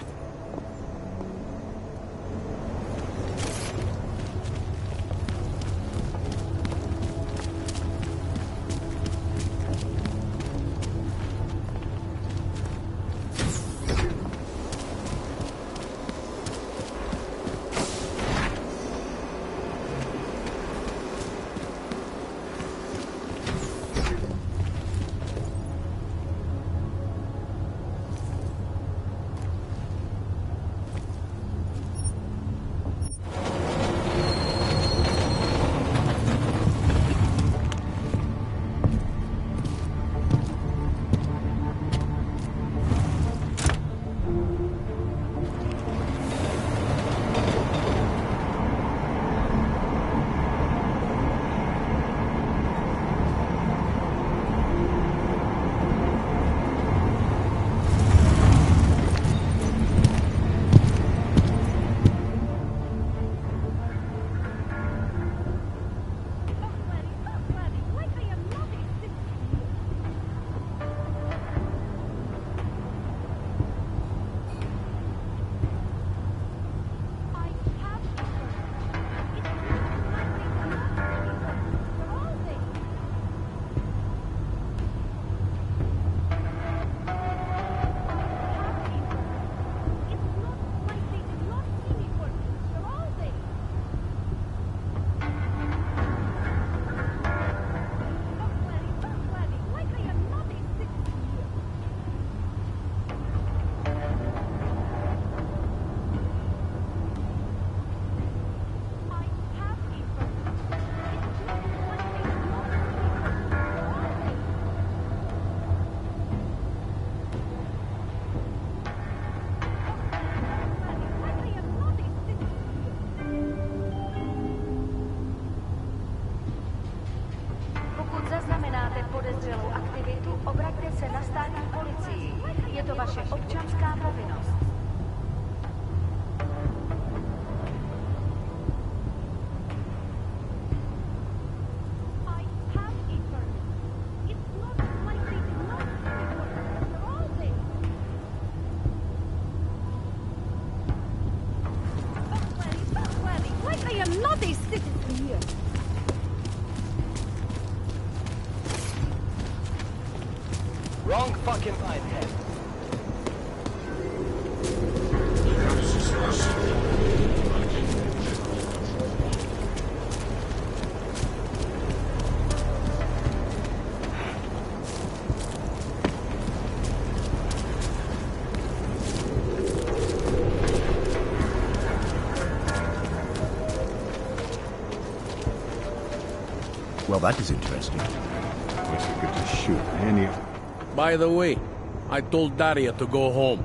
podezřelou aktivitu, obraťte se na státní policii. Je to vaše občanská povinnost. Wrong fucking iPad. Well, that is interesting. Looks like good to shoot any. By the way, I told Daria to go home.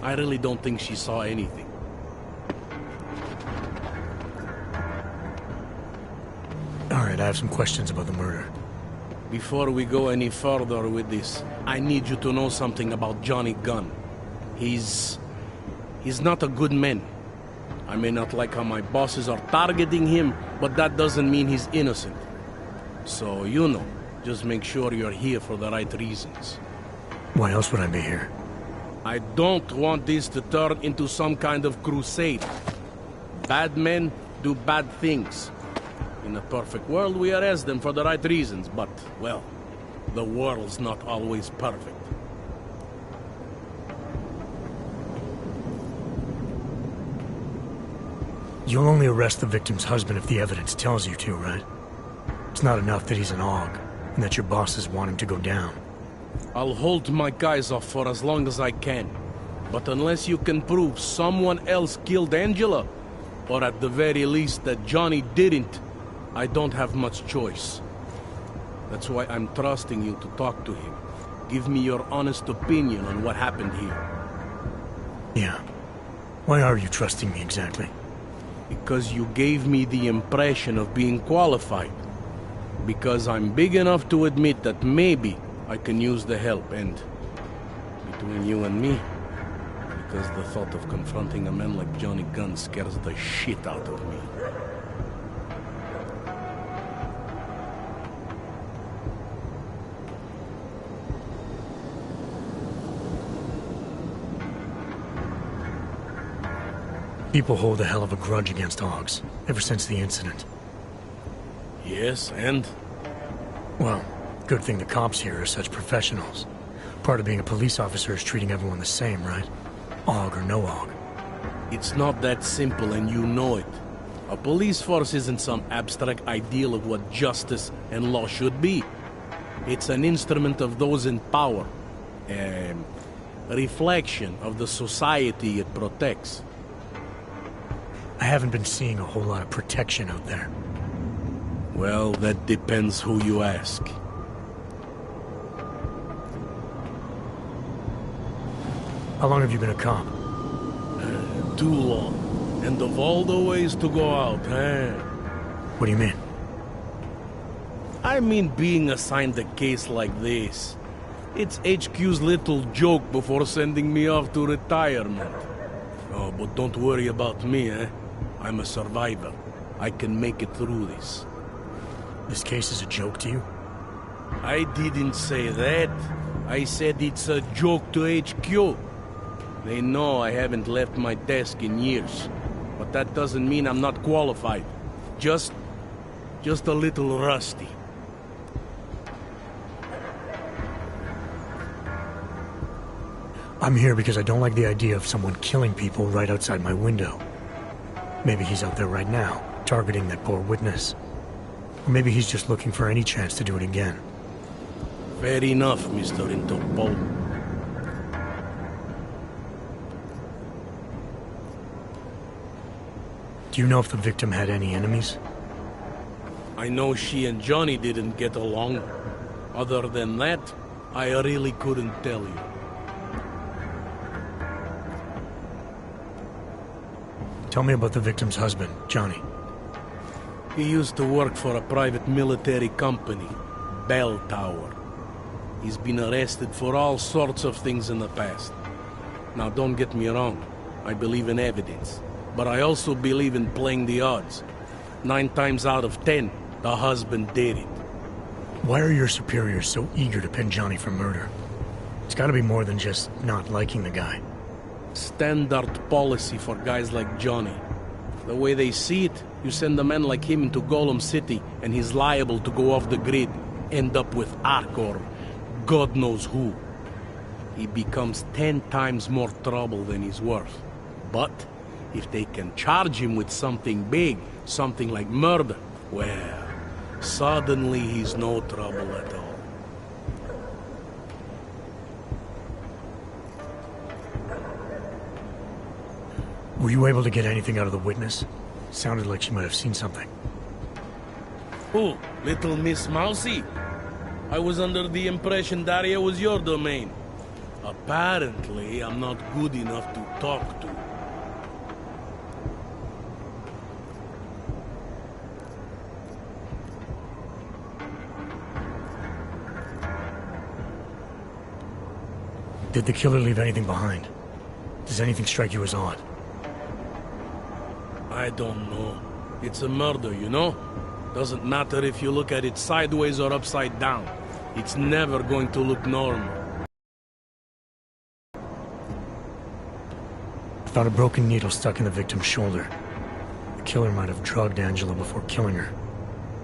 I really don't think she saw anything. Alright, I have some questions about the murder. Before we go any further with this, I need you to know something about Johnny Gunn. He's not a good man. I may not like how my bosses are targeting him, but that doesn't mean he's innocent. So, you know, just make sure you're here for the right reasons. Why else would I be here? I don't want this to turn into some kind of crusade. Bad men do bad things. In a perfect world, we arrest them for the right reasons, but, well, the world's not always perfect. You'll only arrest the victim's husband if the evidence tells you to, right? It's not enough that he's an AUG, and that your bosses want him to go down. I'll hold my guys off for as long as I can. But unless you can prove someone else killed Angela, or at the very least that Johnny didn't, I don't have much choice. That's why I'm trusting you to talk to him. Give me your honest opinion on what happened here. Yeah. Why are you trusting me exactly? Because you gave me the impression of being qualified. Because I'm big enough to admit that maybe I can use the help, and between you and me, because the thought of confronting a man like Johnny Gunn scares the shit out of me. People hold a hell of a grudge against Augs, ever since the incident. Yes, and? Well, good thing the cops here are such professionals. Part of being a police officer is treating everyone the same, right? Aug or no Aug. It's not that simple, and you know it. A police force isn't some abstract ideal of what justice and law should be. It's an instrument of those in power. A reflection of the society it protects. I haven't been seeing a whole lot of protection out there. Well, that depends who you ask. How long have you been a cop? Too long. And of all the ways to go out, eh? What do you mean? I mean being assigned a case like this. It's HQ's little joke before sending me off to retirement. Oh, but don't worry about me, eh? I'm a survivor. I can make it through this. This case is a joke to you? I didn't say that. I said it's a joke to HQ. They know I haven't left my desk in years. But that doesn't mean I'm not qualified. Just a little rusty. I'm here because I don't like the idea of someone killing people right outside my window. Maybe he's out there right now, targeting that poor witness. Or maybe he's just looking for any chance to do it again. Fair enough, Mr. Interpol. Do you know if the victim had any enemies? I know she and Johnny didn't get along. Other than that, I really couldn't tell you. Tell me about the victim's husband, Johnny. He used to work for a private military company, Bell Tower. He's been arrested for all sorts of things in the past. Now, don't get me wrong. I believe in evidence. But I also believe in playing the odds. 9 times out of 10, the husband did it. Why are your superiors so eager to pin Johnny for murder? It's gotta be more than just not liking the guy. Standard policy for guys like Johnny. The way they see it, you send a man like him into Golem City, and he's liable to go off the grid, end up with Ark or God knows who. He becomes 10 times more trouble than he's worth. But if they can charge him with something big, something like murder, well, suddenly he's no trouble at all. Were you able to get anything out of the witness? Sounded like she might have seen something. Who? Little Miss Mousy? I was under the impression Daria was your domain. Apparently, I'm not good enough to talk to. Did the killer leave anything behind? Does anything strike you as odd? I don't know. It's a murder, you know? Doesn't matter if you look at it sideways or upside down. It's never going to look normal. I found a broken needle stuck in the victim's shoulder. The killer might have drugged Angela before killing her.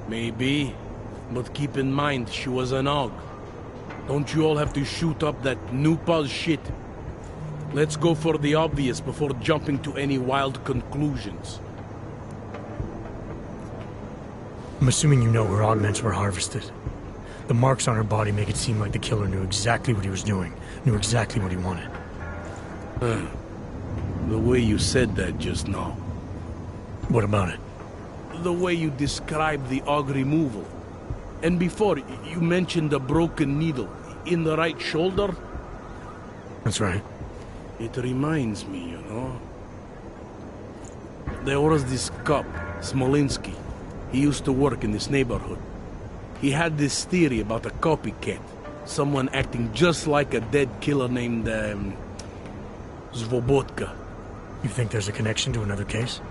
Maybe. But keep in mind, she was an Aug. Don't you all have to shoot up that new pause shit? Let's go for the obvious before jumping to any wild conclusions. I'm assuming you know where augments were harvested. The marks on her body make it seem like the killer knew exactly what he was doing, knew exactly what he wanted. The way you said that just now. What about it? The way you described the Aug removal. And before, you mentioned a broken needle in the right shoulder? That's right. It reminds me, you know. There was this cop, Smolinski. He used to work in this neighborhood. He had this theory about a copycat. Someone acting just like a dead killer named, Svobotka. You think there's a connection to another case?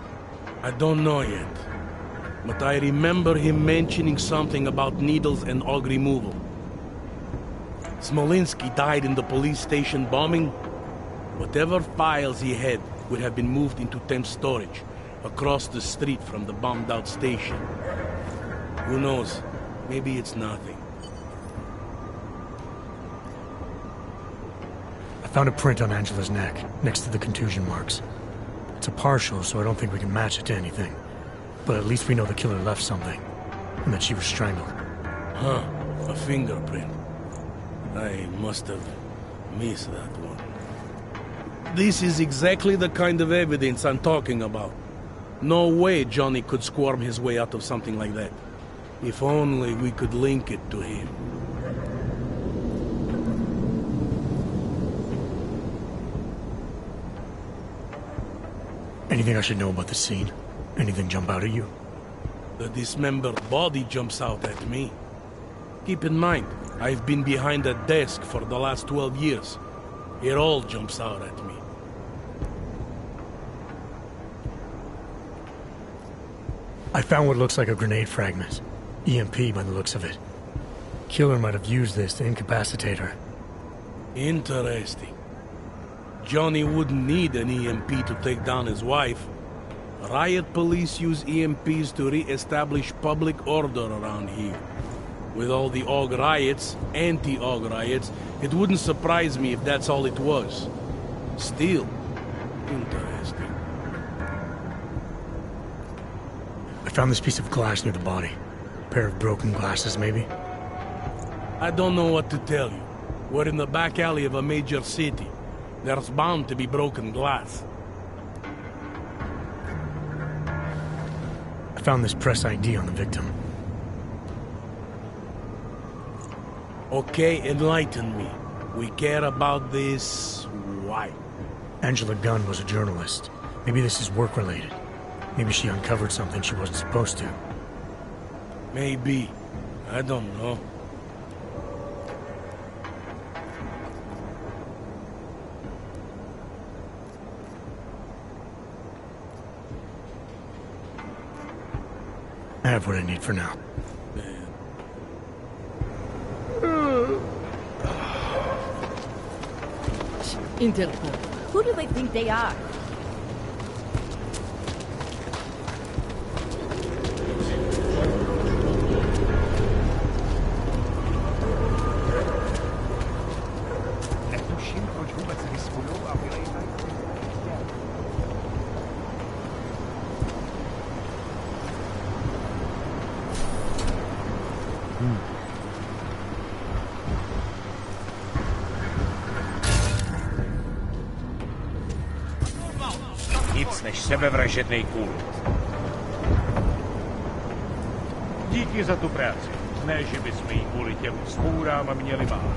I don't know yet. But I remember him mentioning something about needles and og removal. Smolinski died in the police station bombing. Whatever files he had would have been moved into temp storage, across the street from the bombed-out station. Who knows? Maybe it's nothing. I found a print on Angela's neck, next to the contusion marks. It's a partial, so I don't think we can match it to anything. But at least we know the killer left something, and that she was strangled. Huh, a fingerprint. I must have missed that one. This is exactly the kind of evidence I'm talking about. No way Johnny could squirm his way out of something like that. If only we could link it to him. Anything I should know about the scene? Anything jump out at you? The dismembered body jumps out at me. Keep in mind, I've been behind a desk for the last 12 years. It all jumps out at me. I found what looks like a grenade fragment. EMP by the looks of it. Killer might have used this to incapacitate her. Interesting. Johnny wouldn't need an EMP to take down his wife. Riot police use EMPs to re-establish public order around here. With all the AUG riots, anti-AUG riots, it wouldn't surprise me if that's all it was. Still, interesting. I found this piece of glass near the body. A pair of broken glasses, maybe? I don't know what to tell you. We're in the back alley of a major city. There's bound to be broken glass. I found this press ID on the victim. Okay, enlighten me. We care about this... why? Angela Gunn was a journalist. Maybe this is work-related. Maybe she uncovered something she wasn't supposed to. Maybe. I don't know. I have what I need for now. Interpol. Who do they think they are? Nic než sebevražednej kult. Díky za tu práci. Ne, že bychom jí kvůli těm vzpůrám měli málo.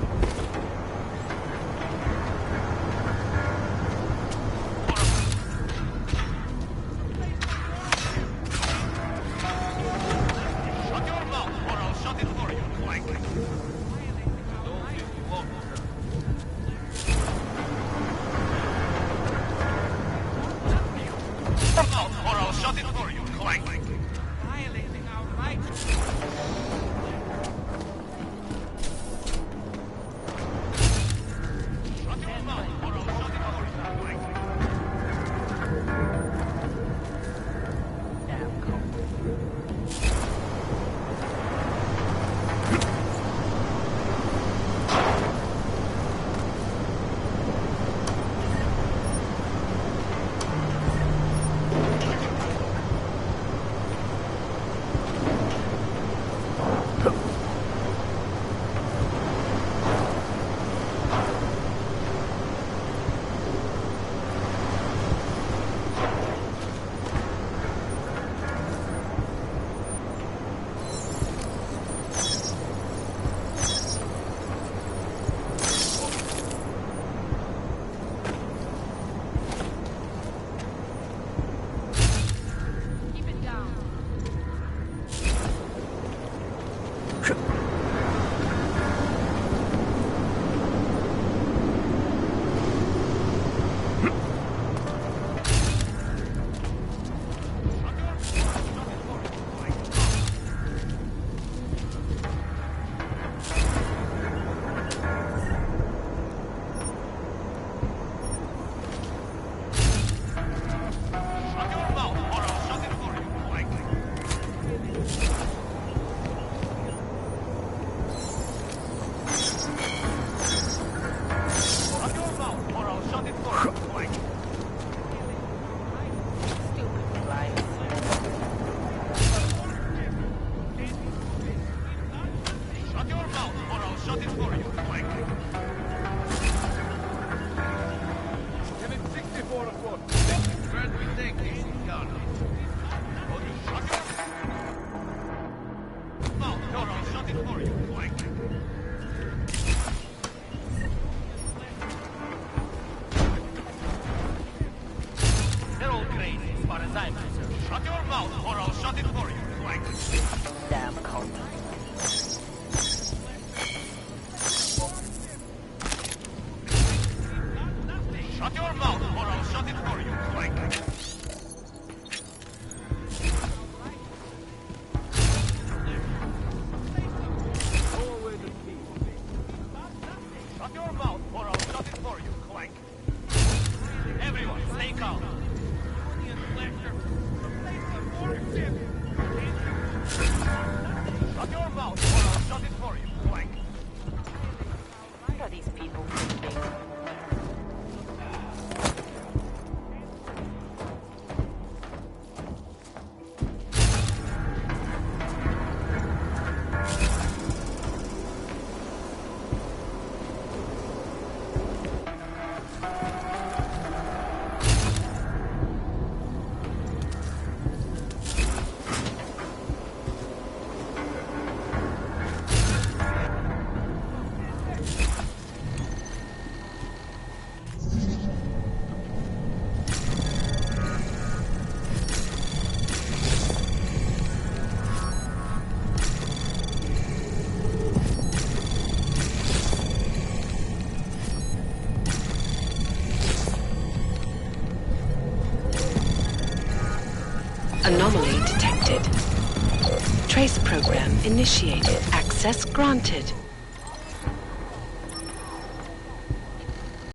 Shut your mouth or I'll shut it for you, Clank. Shut your mouth or I'll shut it for you, Clank. Everyone, stay calm. Shut your mouth or I'll shut it for you, Clank. What are these people thinking? Anomaly detected. Trace program initiated. Access granted.